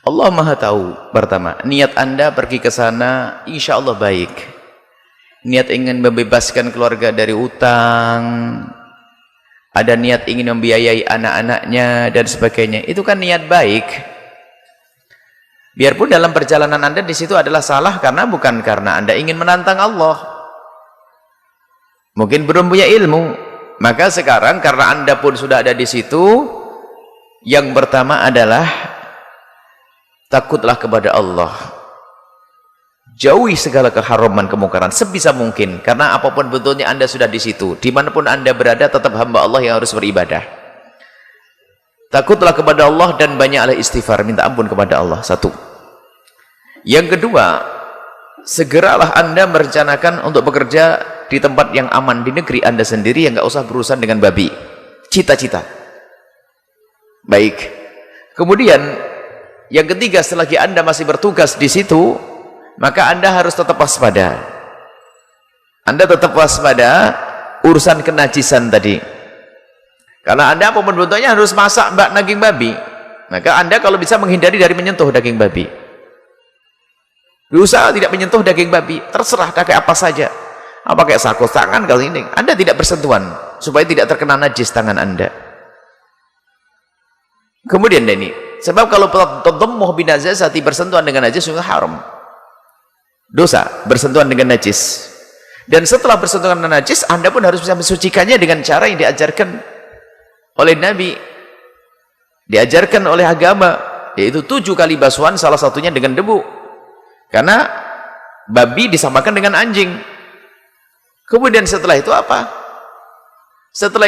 Allah Maha tahu. Pertama, niat Anda pergi ke sana insya Allah baik. Niat ingin membebaskan keluarga dari utang, ada niat ingin membiayai anak-anaknya dan sebagainya. Itu kan niat baik. Biarpun dalam perjalanan Anda di situ adalah salah bukan karena Anda ingin menantang Allah. Mungkin belum punya ilmu. Maka sekarang karena Anda pun sudah ada di situ, yang pertama adalah takutlah kepada Allah. Jauhi segala keharaman, kemungkaran sebisa mungkin, karena apapun bentuknya Anda sudah di situ. Dimanapun Anda berada, tetap hamba Allah yang harus beribadah. Takutlah kepada Allah dan banyaklah istighfar, minta ampun kepada Allah. Satu. Yang kedua, segeralah Anda merencanakan untuk bekerja di tempat yang aman di negeri Anda sendiri, yang nggak usah berurusan dengan babi. Cita-cita. Baik. Kemudian yang ketiga, selagi Anda masih bertugas di situ, maka Anda harus tetap waspada. Anda tetap waspada urusan kenajisan tadi. Karena Anda apapun bentuknya harus masak daging babi. Maka Anda kalau bisa menghindari dari menyentuh daging babi. Berusaha tidak menyentuh daging babi. Terserah pakai apa saja. Pakai saku tangan kali ini. Anda tidak bersentuhan supaya tidak terkena najis tangan Anda. Kemudian ini, sebab kalau tadammuh binajasati, bersentuhan dengan najis itu haram. Dosa bersentuhan dengan najis. Dan setelah bersentuhan dengan najis, Anda pun harus bisa mensucikannya dengan cara yang diajarkan oleh Nabi, diajarkan oleh agama, yaitu 7 kali basuhan, salah satunya dengan debu. Karena babi disamakan dengan anjing. Kemudian setelah itu apa? Setelah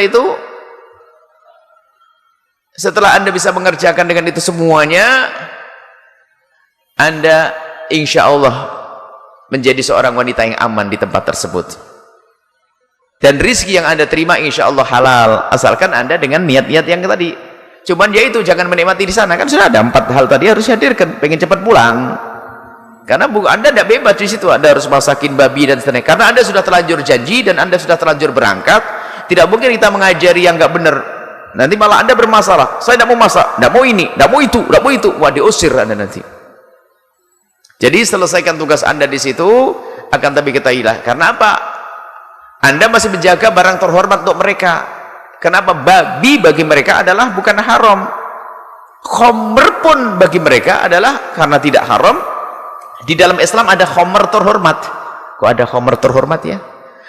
Anda bisa mengerjakan dengan itu semuanya, Anda insya Allah menjadi seorang wanita yang aman di tempat tersebut. Dan rizki yang Anda terima insya Allah halal, asalkan Anda dengan niat-niat yang tadi. Cuman ya itu, jangan menikmati di sana. Kan sudah ada 4 hal tadi harus hadirkan, pengen cepat pulang. Karena Anda tidak bebas di situ. Anda harus masakin babi dan sebagainya. Karena Anda sudah terlanjur janji dan Anda sudah terlanjur berangkat. Tidak mungkin kita mengajari yang nggak benar. Nanti malah Anda bermasalah. Saya tidak mau masak, tidak mau ini, tidak mau itu, tidak mau itu. Wah, diusir Anda nanti. Jadi selesaikan tugas Anda di situ. Akan tapi ketahuilah. Karena apa? Anda masih menjaga barang terhormat untuk mereka. Kenapa? Babi bagi mereka adalah bukan haram. Khomer pun bagi mereka adalah karena tidak haram. Di dalam Islam ada khomer terhormat. Kok ada khomer terhormat ya?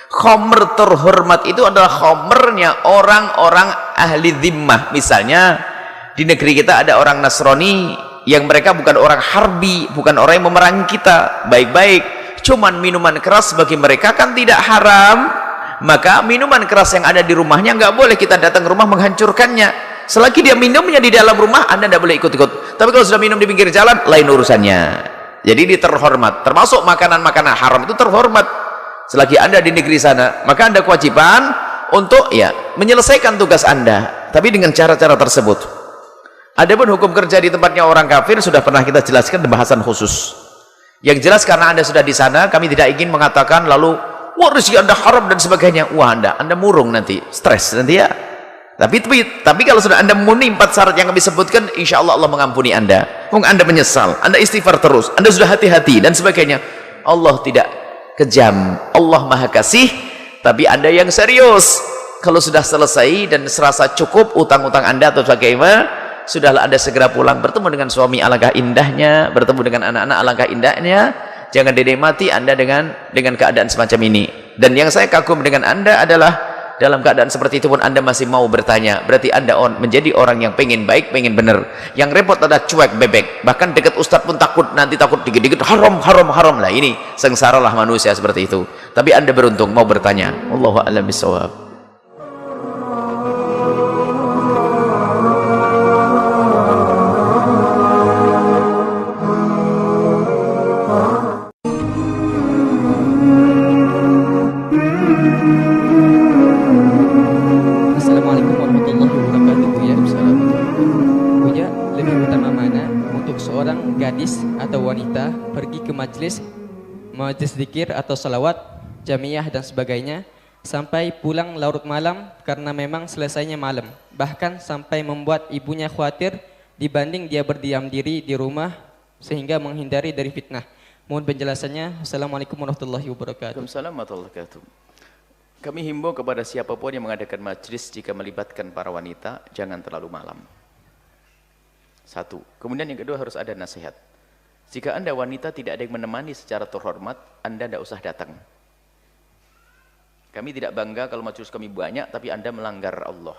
Khomer terhormat itu adalah khomernya orang-orang ahli zimmah. Misalnya di negeri kita ada orang Nasrani yang mereka bukan orang harbi, bukan orang yang memerangi kita. Baik-baik, cuman minuman keras bagi mereka kan tidak haram. Maka minuman keras yang ada di rumahnya nggak boleh kita datang ke rumah menghancurkannya. Selagi dia minumnya di dalam rumah, Anda tidak boleh ikut-ikut. Tapi kalau sudah minum di pinggir jalan, lain urusannya. Jadi ini terhormat. Termasuk makanan-makanan haram itu terhormat. Selagi Anda di negeri sana, maka Anda kewajiban untuk menyelesaikan tugas Anda, tapi dengan cara-cara tersebut. Adapun hukum kerja di tempatnya orang kafir sudah pernah kita jelaskan di bahasan khusus. Yang jelas karena Anda sudah di sana, kami tidak ingin mengatakan lalu wah rezeki Anda haram dan sebagainya. Wah, Anda murung nanti, stres nanti ya. Tapi kalau sudah Anda memenuhi 4 syarat yang kami sebutkan, insya Allah Allah mengampuni Anda. Anda menyesal, Anda istighfar terus, Anda sudah hati-hati dan sebagainya. Allah tidak kejam, Allah maha kasih. Tapi Anda yang serius, Kalau sudah selesai dan serasa cukup utang-utang Anda atau bagaimana, sudahlah Anda segera pulang, bertemu dengan suami alangkah indahnya, bertemu dengan anak-anak alangkah indahnya. Jangan dinikmati Anda dengan keadaan semacam ini. Dan yang saya kagum dengan Anda adalah dalam keadaan seperti itu pun Anda masih mau bertanya. Berarti Anda menjadi orang yang pengen baik, pengen benar. Yang repot adalah cuek bebek. Bahkan dekat ustadz pun takut, nanti takut dikit-dikit haram, haram, haram. Lah ini sengsaralah manusia seperti itu. Tapi Anda beruntung mau bertanya. Wallahu a'lam bishawab. Assalamualaikum warahmatullahi wabarakatuh. Buya, Buya, lebih utama mana untuk seorang gadis atau wanita pergi ke majelis zikir atau salawat, jamiah dan sebagainya sampai pulang larut malam karena memang selesainya malam, bahkan sampai membuat ibunya khawatir dibanding dia berdiam diri di rumah sehingga menghindari dari fitnah. Mohon penjelasannya. Assalamualaikum warahmatullahi wabarakatuh. Waalaikumsalam warahmatullahi wabarakatuh. Kami himbau kepada siapapun yang mengadakan majlis jika melibatkan para wanita, jangan terlalu malam. Satu. Kemudian yang kedua harus ada nasihat. Jika Anda wanita tidak ada yang menemani secara terhormat, Anda tidak usah datang. Kami tidak bangga kalau majlis kami banyak, tapi Anda melanggar Allah.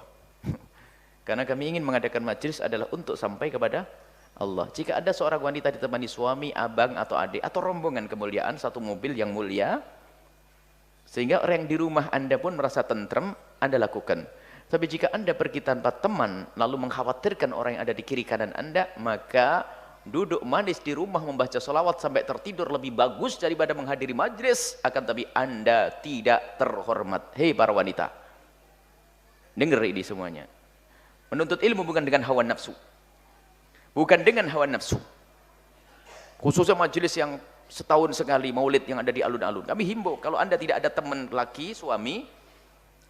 Karena kami ingin mengadakan majlis adalah untuk sampai kepada Allah. Jika ada seorang wanita ditemani suami, abang atau adik, atau rombongan kemuliaan, satu mobil yang mulia, sehingga orang yang di rumah Anda pun merasa tentrem, Anda lakukan. Tapi jika Anda pergi tanpa teman, lalu mengkhawatirkan orang yang ada di kiri kanan Anda, maka duduk manis di rumah membaca salawat sampai tertidur lebih bagus daripada menghadiri majlis. Akan tapi Anda tidak terhormat. Hei para wanita, dengar ini semuanya. Menuntut ilmu bukan dengan hawa nafsu. Bukan dengan hawa nafsu. Khususnya majlis yang setahun sekali maulid yang ada di alun-alun. Kami himbau, kalau Anda tidak ada teman laki, suami,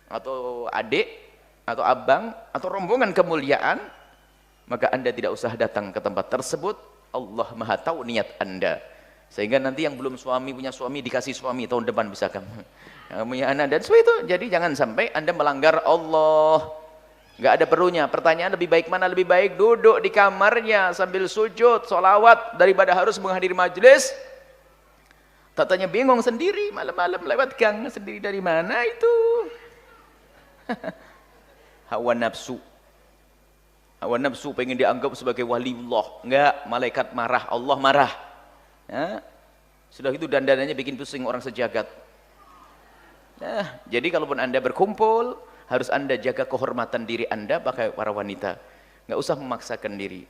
atau adik, atau abang, atau rombongan kemuliaan, maka Anda tidak usah datang ke tempat tersebut. Allah Maha tahu niat Anda. Sehingga nanti yang belum suami, punya suami, dikasih suami tahun depan bisa kamu. Yang punya anak dan sebagainya itu. Jadi jangan sampai Anda melanggar Allah. Nggak ada perlunya. Pertanyaan lebih baik mana? Lebih baik duduk di kamarnya sambil sujud, sholawat, daripada harus menghadiri majelis. Tatanya bingung sendiri, malam-malam lewat gang sendiri dari mana itu? Hawa nafsu. Hawa nafsu pengen dianggap sebagai waliullah. Enggak, malaikat marah, Allah marah. Ya. Sudah itu dandanannya bikin pusing orang sejagat. Nah, jadi kalaupun Anda berkumpul, harus Anda jaga kehormatan diri Anda pakai para wanita. Enggak usah memaksakan diri.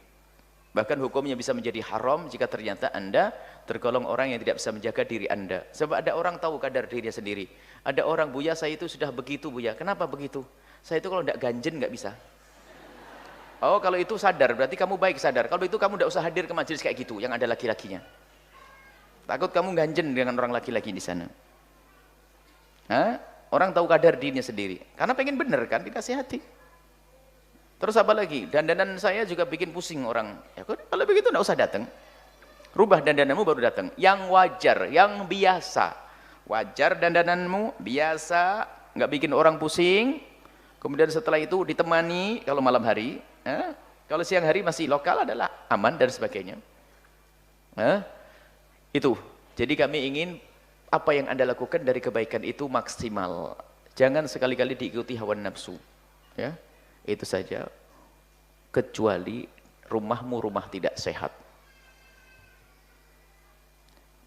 Bahkan hukumnya bisa menjadi haram jika ternyata Anda tergolong orang yang tidak bisa menjaga diri Anda. Sebab ada orang tahu kadar dirinya sendiri. Ada orang, Buya saya itu sudah begitu Buya. Kenapa begitu? Saya itu kalau tidak ganjen nggak bisa. Oh kalau itu sadar, berarti kamu baik sadar. Kalau itu kamu tidak usah hadir ke majelis kayak gitu, yang ada laki-lakinya. Takut kamu ganjen dengan orang laki-laki di sana. Hah? Orang tahu kadar dirinya sendiri. Karena pengen bener kan, dinasihati. Terus apa lagi? Dandanan saya juga bikin pusing orang. Ya kalau begitu enggak usah datang. Rubah dandananmu baru datang. Yang wajar, yang biasa. Wajar dandananmu, biasa, enggak bikin orang pusing. Kemudian setelah itu ditemani kalau malam hari. Kalau siang hari masih lokal adalah aman dan sebagainya. Itu. Jadi kami ingin apa yang Anda lakukan dari kebaikan itu maksimal. Jangan sekali-kali diikuti hawa nafsu. Ya. Itu saja, kecuali rumahmu rumah tidak sehat.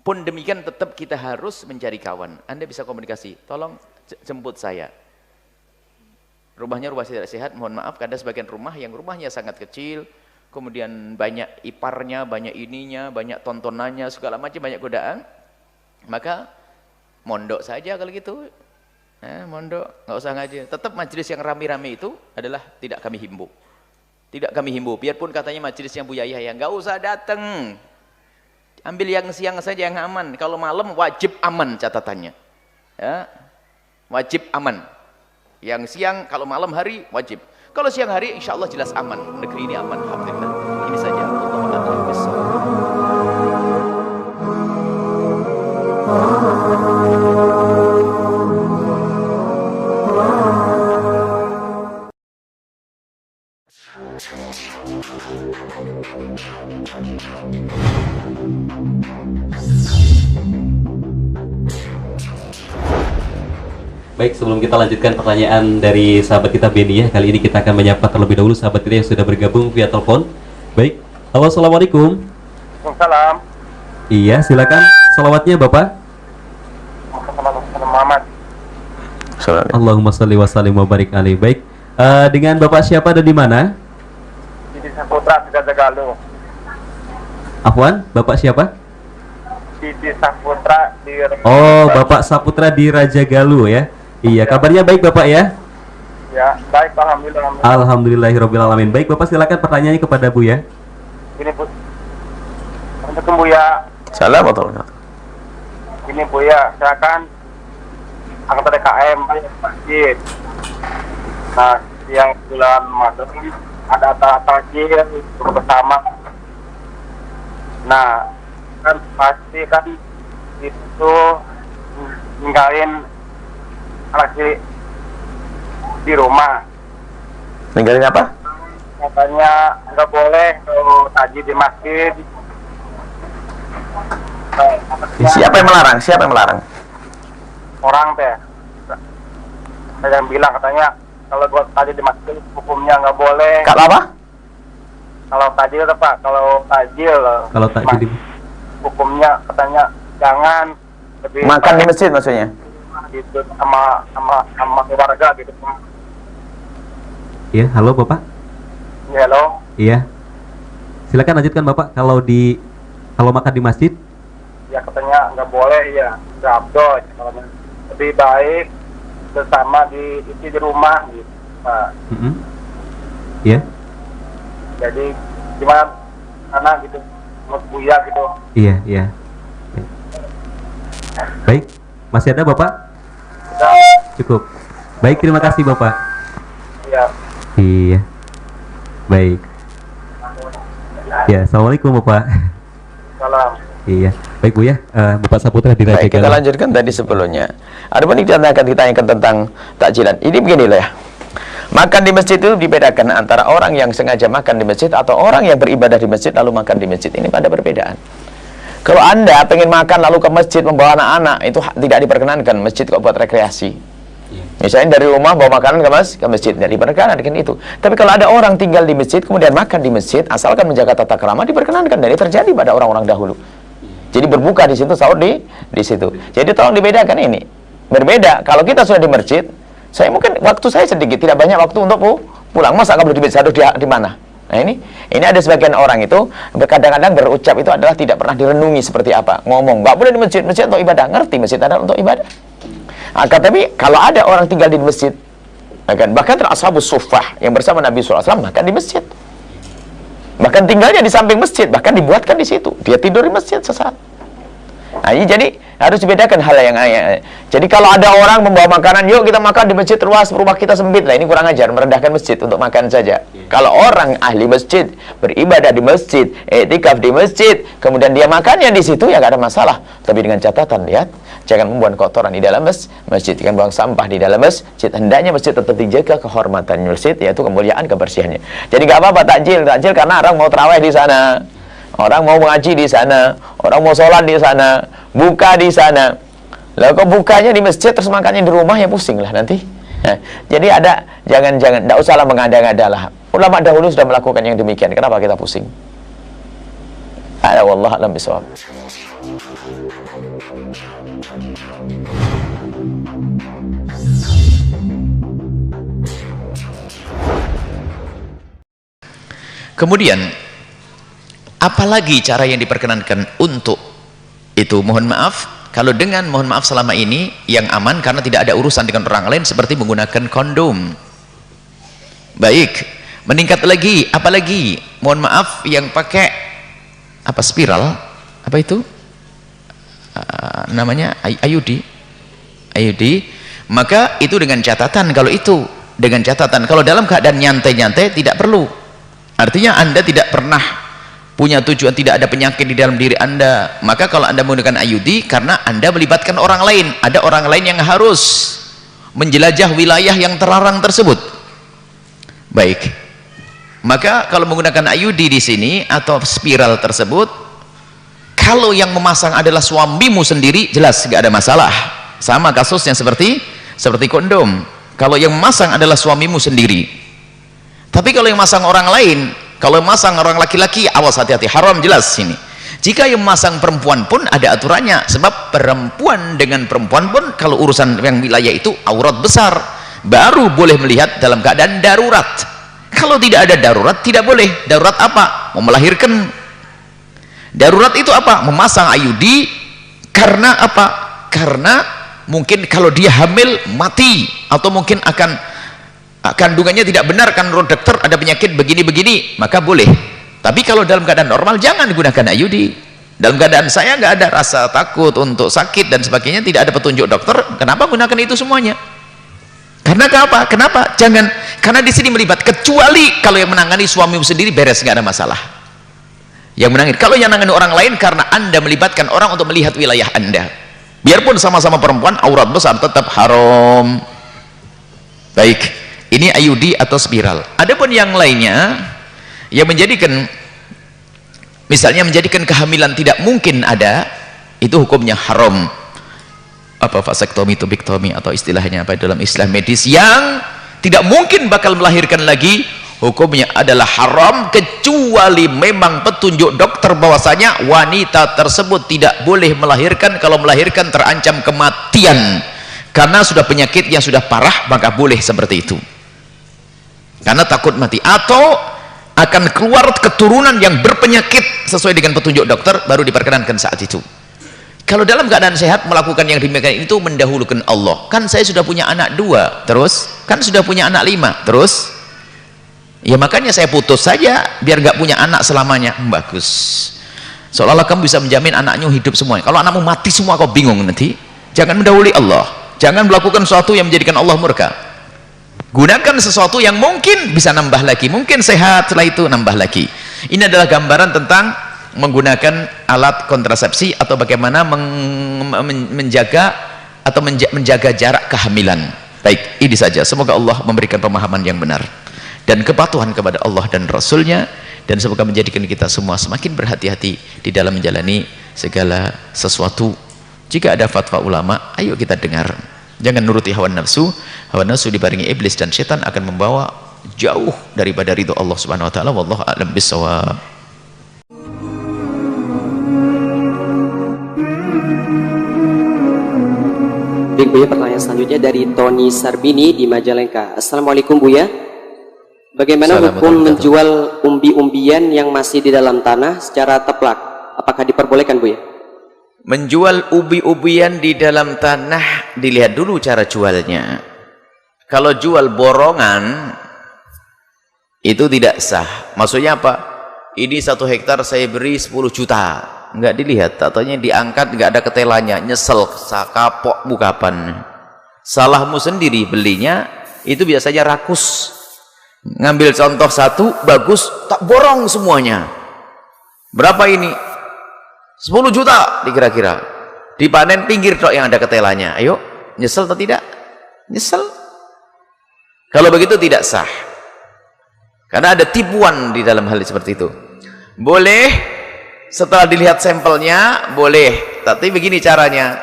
Pun demikian tetap kita harus mencari kawan. Anda bisa komunikasi, tolong jemput saya. Rumahnya rumah tidak sehat, mohon maaf, ada sebagian rumah yang rumahnya sangat kecil, kemudian banyak iparnya, banyak ininya, banyak tontonannya, segala macam, banyak godaan. Maka mondok saja kalau gitu. Mondok, nggak usah ngaji. Tetap majelis yang rame-rame itu adalah tidak kami himbau. Tidak kami himbau. Biarpun katanya majelis yang Bu Yahya, nggak usah datang. Ambil yang siang saja yang aman. Kalau malam wajib aman catatannya. Ya, wajib aman. Yang siang, kalau malam hari wajib. Kalau siang hari, insya Allah jelas aman. Negeri ini aman, alhamdulillah. Ini saja. Allah Baik, sebelum kita lanjutkan pertanyaan dari sahabat kita Beni ya, kali ini kita akan menyapa terlebih dahulu sahabat kita yang sudah bergabung via telepon. Baik, halo, assalamualaikum. Waalaikumsalam. Iya, silakan. Salawatnya Bapak. Muhammad. Allahumma sholli wa sallim wa barik alaihi. Baik, dengan Bapak siapa dan di mana? Siti Saputra di Raja Galuh. Afwan, Bapak siapa? Siti Saputra di Oh, Bapak Saputra di Raja Galuh ya. Iya, kabarnya baik Bapak ya? Ya, baik, alhamdulillah. Alhamdulillahirobbilalamin. Baik, Bapak silakan pertanyaannya kepada Bu ya. Ini Bu, untuk Bu ya. Salam atau enggak? Ini Bu ya, silakan anggota DKM masjid. Nah, yang bulan Ramadan ada acara takjil bersama. Nah, kan pasti kan itu ninggalin anak di rumah. Ninggalin apa? Katanya nggak boleh kalau takjil di masjid. Siapa yang melarang? Siapa yang melarang? Orang teh. Saya yang bilang katanya kalau buat takjil di masjid hukumnya nggak boleh. Kalau apa? Kalau takjil Pak, kalau takjil di hukumnya katanya jangan lebih Makan di masjid maksudnya? gitu sama keluarga gitu. Iya, halo Bapak. Ya, halo. Iya. Silakan lanjutkan Bapak. Kalau makan di masjid? Ya katanya nggak boleh ya, nggak abdol. Lebih baik bersama di rumah gitu. Pak. Iya. Jadi gimana karena gitu menurut Buya gitu. Iya, iya. Baik, masih ada Bapak? Cukup. Baik, terima kasih Bapak. Iya. Iya. Baik. Ya, assalamualaikum Bapak. Salam. Iya. Baik Bu ya, Bapak Saputra di Raja Baik, kita Galuh. lanjutkan tadi sebelumnya. Ada pun yang akan ditanyakan tentang takjilan. Ini beginilah ya. Makan di masjid itu dibedakan antara orang yang sengaja makan di masjid atau orang yang beribadah di masjid lalu makan di masjid. Ini pada perbedaan. Kalau Anda pengen makan lalu ke masjid membawa anak-anak, itu tidak diperkenankan. Masjid kok buat rekreasi. Misalnya dari rumah bawa makanan ke masjid, tidak diperkenankan dengan itu. Tapi kalau ada orang tinggal di masjid kemudian makan di masjid, asalkan menjaga tata krama, diperkenankan. Dan ini terjadi pada orang-orang dahulu. Jadi berbuka di situ, sahur di situ. Jadi tolong dibedakan ini. Berbeda. Kalau kita sudah di masjid, saya mungkin waktu saya sedikit, tidak banyak waktu untuk pulang. Masa kalau di masjid harus di mana? Nah ini ada sebagian orang itu kadang-kadang berucap itu adalah tidak pernah direnungi seperti apa. Ngomong, nggak boleh di masjid untuk ibadah. Ngerti masjid adalah untuk ibadah. Tapi kalau ada orang tinggal di masjid, bahkan ashabus suffah yang bersama Nabi SAW makan di masjid. Bahkan tinggalnya di samping masjid, bahkan dibuatkan di situ. Dia tidur di masjid sesaat. Nah, ini jadi harus dibedakan hal yang jadi kalau ada orang membawa makanan, yuk kita makan di masjid luas, rumah kita sempit. Nah, ini kurang ajar, merendahkan masjid untuk makan saja. Kalau orang ahli masjid, beribadah di masjid, iktikaf di masjid, kemudian dia makannya di situ, ya nggak ada masalah. Tapi dengan catatan, lihat, jangan membuang kotoran di dalam masjid, jangan buang sampah di dalam masjid. Hendaknya masjid tetap dijaga kehormatan masjid, yaitu kemuliaan, kebersihannya. Jadi nggak apa-apa takjil karena orang mau tarawih di sana. Orang mau mengaji di sana, orang mau sholat di sana, buka di sana. Lah kok bukanya di masjid terus makannya di rumah, ya pusing lah nanti. Nah, jadi jangan tidak usahlah mengada-ngada lah. Ulama dahulu sudah melakukan yang demikian. Kenapa kita pusing? Ada wallahu a'lam bishawab. Kemudian apalagi cara yang diperkenankan untuk itu? Mohon maaf, kalau dengan mohon maaf selama ini yang aman karena tidak ada urusan dengan orang lain seperti menggunakan kondom. Baik, meningkat lagi, apalagi mohon maaf yang pakai apa, spiral, apa itu namanya IUD, maka itu dengan catatan, kalau itu dengan catatan, kalau dalam keadaan nyantai-nyantai tidak perlu. Artinya Anda tidak pernah punya tujuan, tidak ada penyakit di dalam diri Anda, maka kalau Anda menggunakan IUD karena Anda melibatkan orang lain, ada orang lain yang harus menjelajah wilayah yang terlarang tersebut. Baik, Maka kalau menggunakan IUD di sini atau spiral tersebut, kalau yang memasang adalah suamimu sendiri, jelas nggak ada masalah. Sama kasusnya seperti kondom. Kalau yang memasang adalah suamimu sendiri. Tapi kalau yang masang orang lain, kalau yang masang orang laki-laki, awas, hati-hati, haram jelas ini. Jika yang memasang perempuan pun ada aturannya, sebab perempuan dengan perempuan pun kalau urusan yang wilayah itu aurat besar, baru boleh melihat dalam keadaan darurat. Kalau tidak ada darurat, tidak boleh. Darurat apa? Mau melahirkan. Darurat itu apa? Memasang IUD karena apa? Karena mungkin kalau dia hamil mati, atau mungkin akan kandungannya tidak benar, kan menurut dokter ada penyakit begini-begini, maka boleh. Tapi kalau dalam keadaan normal jangan gunakan IUD. Dalam keadaan saya nggak ada rasa takut untuk sakit dan sebagainya, tidak ada petunjuk dokter, kenapa gunakan itu semuanya? Karena apa? Kenapa? Jangan, karena di sini melibat, kecuali kalau yang menangani suamimu sendiri beres, nggak ada masalah. Yang menangani, kalau yang menangani orang lain karena Anda melibatkan orang untuk melihat wilayah Anda, biarpun sama-sama perempuan, aurat besar tetap haram. Baik, ini IUD atau spiral. Adapun yang lainnya yang menjadikan, misalnya menjadikan kehamilan tidak mungkin ada, itu hukumnya haram. Apa vasektomi, tubiktomi, atau istilahnya apa dalam istilah medis, yang tidak mungkin bakal melahirkan lagi, hukumnya adalah haram, kecuali memang petunjuk dokter bahwasanya wanita tersebut tidak boleh melahirkan. Kalau melahirkan terancam kematian karena sudah penyakit yang sudah parah, maka boleh seperti itu, karena takut mati, atau akan keluar keturunan yang berpenyakit sesuai dengan petunjuk dokter, baru diperkenankan saat itu. Kalau dalam keadaan sehat melakukan yang demikian itu mendahulukan Allah. Kan saya sudah punya anak 2, terus kan sudah punya anak 5, terus ya makanya saya putus saja biar nggak punya anak selamanya. Bagus, seolah-olah kamu bisa menjamin anaknya hidup semuanya. Kalau anakmu mati semua kau bingung nanti. Jangan mendahului Allah, jangan melakukan sesuatu yang menjadikan Allah murka. Gunakan sesuatu yang mungkin bisa nambah lagi, mungkin sehat, setelah itu nambah lagi. Ini adalah gambaran tentang menggunakan alat kontrasepsi atau bagaimana menjaga atau menjaga jarak kehamilan. Baik, ini saja. Semoga Allah memberikan pemahaman yang benar dan kepatuhan kepada Allah dan Rasulnya, dan semoga menjadikan kita semua semakin berhati-hati di dalam menjalani segala sesuatu. Jika ada fatwa ulama, ayo kita dengar, jangan nuruti hawa nafsu. Hawa nafsu dibarengi iblis dan setan akan membawa jauh daripada ridho Allah Subhanahu wa taala. Wallahu a'lam bishawab. Baik Buya, pertanyaan selanjutnya dari Tony Sarbini di Majalengka. Assalamualaikum Buya, bagaimana hukum menjual umbi-umbian yang masih di dalam tanah secara teplak? Apakah diperbolehkan Buya? Menjual umbi-umbian di dalam tanah, dilihat dulu cara jualnya. Kalau jual borongan itu tidak sah. Maksudnya apa? Ini 1 hektar saya beri 10 juta, nggak dilihat, ataunya diangkat nggak ada ketelanya, nyesel, kapok bukapan. Salahmu sendiri belinya, itu biasanya rakus. Ngambil contoh 1 bagus, tak borong semuanya. Berapa ini? 10 juta dikira-kira. Dipanen pinggir dok yang ada ketelanya. Ayo, nyesel atau tidak? Nyesel. Kalau begitu tidak sah, karena ada tipuan di dalam hal seperti itu. Boleh setelah dilihat sampelnya, boleh, tapi begini caranya.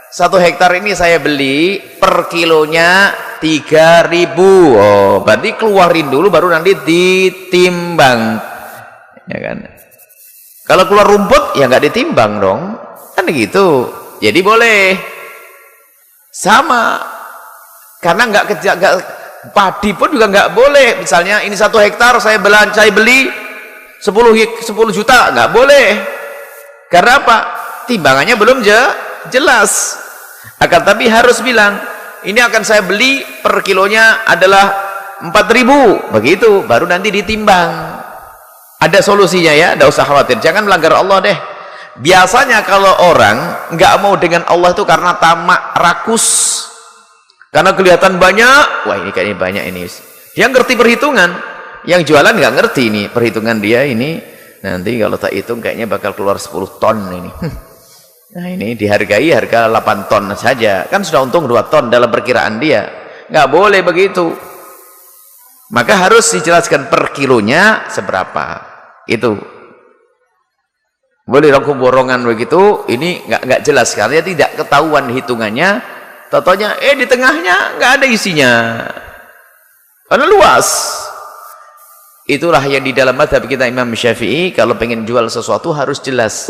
1 hektar ini saya beli per kilonya 3.000. Oh, berarti keluarin dulu baru nanti ditimbang, ya kan? Kalau keluar rumput ya nggak ditimbang dong, kan gitu. Jadi boleh sama, karena nggak padi pun juga nggak boleh. Misalnya ini 1 hektar saya beli 10 juta, nggak boleh. Karena apa? Timbangannya belum jelas. Akan tapi harus bilang, ini akan saya beli per kilonya adalah 4.000, begitu baru nanti ditimbang. Ada solusinya ya, tidak usah khawatir, jangan melanggar Allah deh. Biasanya kalau orang nggak mau dengan Allah itu karena tamak, rakus, karena kelihatan banyak. Wah, ini kayaknya banyak ini. Dia ngerti perhitungan, yang jualan nggak ngerti ini perhitungan dia ini. Nanti kalau tak hitung kayaknya bakal keluar 10 ton ini. Nah, ini dihargai harga 8 ton saja, kan sudah untung 2 ton dalam perkiraan dia. Nggak boleh begitu. Maka harus dijelaskan per kilonya seberapa. Itu. Boleh aku borongan begitu, ini nggak jelas karena tidak ketahuan hitungannya. Totonya di tengahnya nggak ada isinya. Karena luas. Itulah yang di dalam mazhab kita Imam Syafi'i, kalau pengen jual sesuatu harus jelas.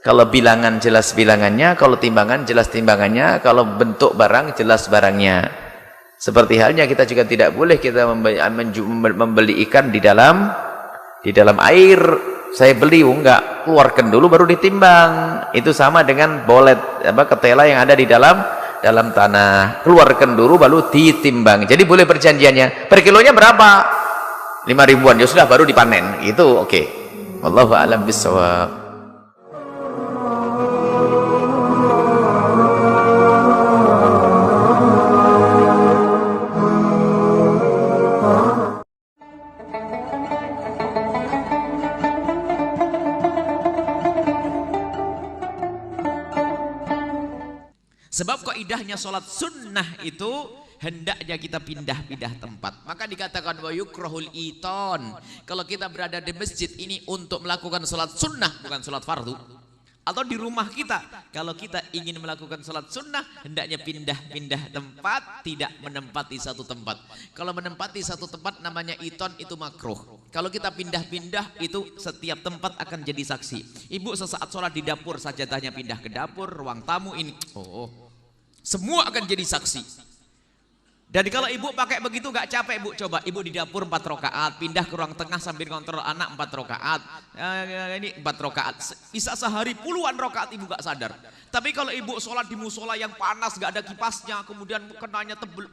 Kalau bilangan jelas bilangannya, kalau timbangan jelas timbangannya, kalau bentuk barang jelas barangnya. Seperti halnya kita juga tidak boleh kita membeli ikan di dalam air. Saya beli, enggak, keluarkan dulu baru ditimbang. Itu sama dengan bolet ketela yang ada di dalam tanah. Keluarkan dulu baru ditimbang. Jadi boleh perjanjiannya. Per kilonya berapa? 5 ribuan. Ya sudah baru dipanen. Itu oke. Wallahu a'lam bishawab. Sebab kaidahnya sholat sunnah itu hendaknya kita pindah-pindah tempat. Maka dikatakan wa yukrahul iton. Kalau kita berada di masjid ini untuk melakukan sholat sunnah, bukan sholat fardu. Atau di rumah kita, kalau kita ingin melakukan sholat sunnah, hendaknya pindah-pindah tempat, tidak menempati satu tempat. Kalau menempati satu tempat namanya iton, itu makruh. Kalau kita pindah-pindah, itu setiap tempat akan jadi saksi. Ibu sesaat sholat di dapur, sajadahnya pindah ke dapur, ruang tamu ini. Semua akan jadi saksi. Dan kalau ibu pakai begitu gak capek ibu, coba ibu di dapur 4 rakaat, pindah ke ruang tengah sambil kontrol anak 4 rakaat, ini 4 rakaat, bisa sehari puluhan rakaat ibu gak sadar. Tapi kalau ibu sholat di musola yang panas gak ada kipasnya, kemudian kenanya tebel,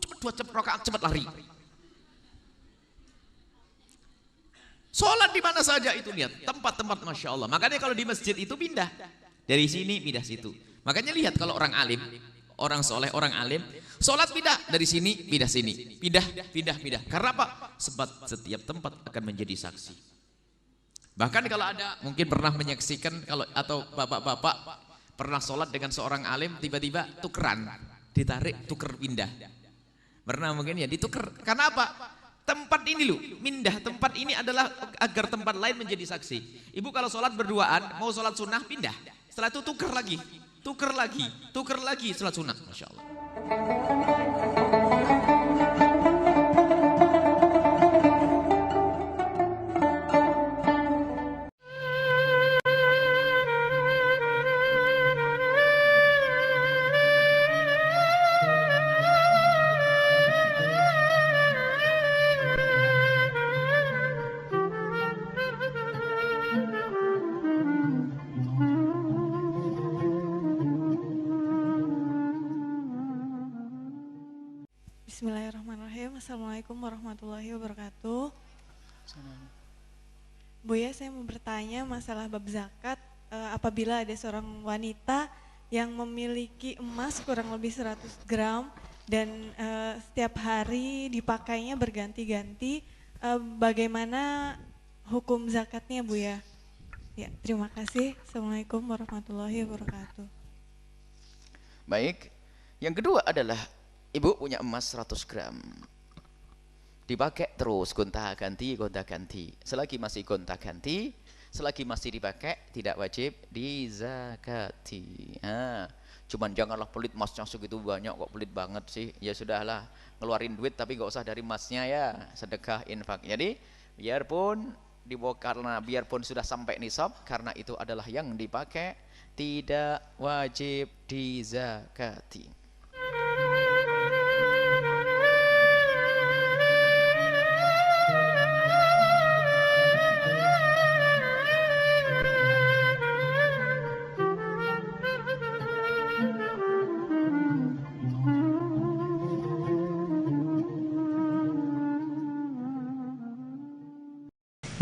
cepet rakaat cepet lari. Sholat di mana saja itu lihat tempat-tempat masya Allah. Makanya kalau di masjid itu pindah dari sini pindah situ. Makanya lihat kalau orang alim, orang soleh, orang alim, sholat pindah dari sini, pindah sini, pindah. Karena apa? Sebab setiap tempat akan menjadi saksi. Bahkan kalau ada, mungkin pernah menyaksikan kalau atau bapak-bapak pernah sholat dengan seorang alim, tiba-tiba tukeran, ditarik, tuker pindah. Pernah mungkin ya dituker. Karena apa? Tempat ini loh, pindah tempat ini adalah agar tempat lain menjadi saksi. Ibu kalau sholat berduaan, mau sholat sunnah pindah. Setelah itu tuker lagi sholat sunnah, masya Allah. Bismillahirrahmanirrahim. Assalamualaikum warahmatullahi wabarakatuh. Buya, saya mau bertanya masalah bab zakat. Apabila ada seorang wanita yang memiliki emas kurang lebih 100 gram dan setiap hari dipakainya berganti-ganti, bagaimana hukum zakatnya, Buya? Ya, terima kasih. Assalamualaikum warahmatullahi wabarakatuh. Baik. Yang kedua adalah ibu punya emas 100 gram. Dipakai terus, gonta-ganti. Selagi masih gonta-ganti, selagi masih dipakai, tidak wajib dizakati. Cuman janganlah pelit, emasnya segitu banyak kok, pelit banget sih. Ya sudahlah, ngeluarin duit tapi gak usah dari emasnya ya, sedekah, infak. Jadi biarpun sudah sampai nisab, karena itu adalah yang dipakai, tidak wajib dizakati.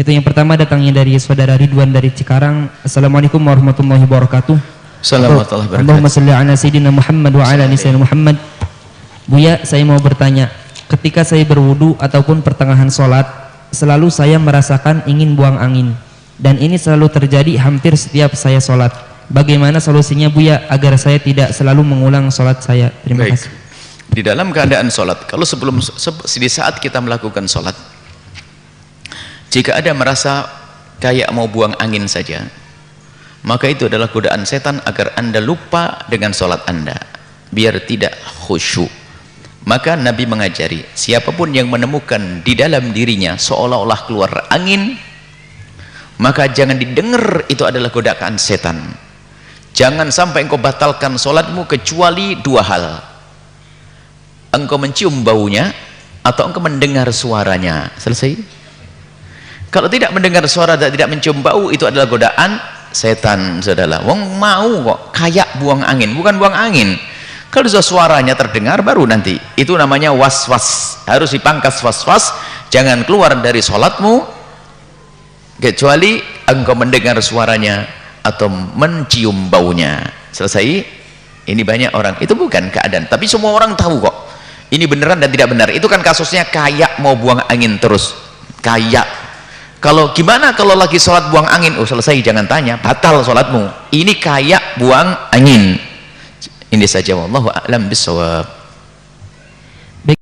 Itu yang pertama datangnya dari saudara Ridwan dari Cikarang. Assalamualaikum warahmatullahi wabarakatuh. Assalamualaikum warahmatullahi wabarakatuh. Allahumma salli ala sayyidina Muhammad wa ala ali sayyidina Muhammad. Buya, saya mau bertanya, ketika saya berwudu ataupun pertengahan sholat, selalu saya merasakan ingin buang angin, dan ini selalu terjadi hampir setiap saya sholat. Bagaimana solusinya, Buya, agar saya tidak selalu mengulang sholat saya? Terima kasih. di dalam keadaan sholat, kalau di saat kita melakukan sholat, jika ada merasa kayak mau buang angin saja, maka itu adalah godaan setan agar anda lupa dengan sholat anda, biar tidak khusyuk. Maka Nabi mengajari, siapapun yang menemukan di dalam dirinya seolah-olah keluar angin, maka jangan didengar itu adalah godaan setan. Jangan sampai engkau batalkan sholatmu kecuali dua hal: engkau mencium baunya atau engkau mendengar suaranya. Selesai. Kalau tidak mendengar suara dan tidak mencium bau, itu adalah godaan setan, saudara. Wong mau kok kayak buang angin, bukan buang angin. Kalau suaranya terdengar baru nanti, itu namanya was-was, harus dipangkas was-was. Jangan keluar dari sholatmu kecuali engkau mendengar suaranya atau mencium baunya. Selesai. Ini banyak orang, itu bukan keadaan, tapi semua orang tahu kok ini beneran dan tidak benar. Itu kan kasusnya kayak mau buang angin terus, kayak. Kalau gimana kalau lagi sholat buang angin? Oh selesai, jangan tanya, batal sholatmu. Ini kayak buang angin. Ini saja, wallahu a'lam bishawab.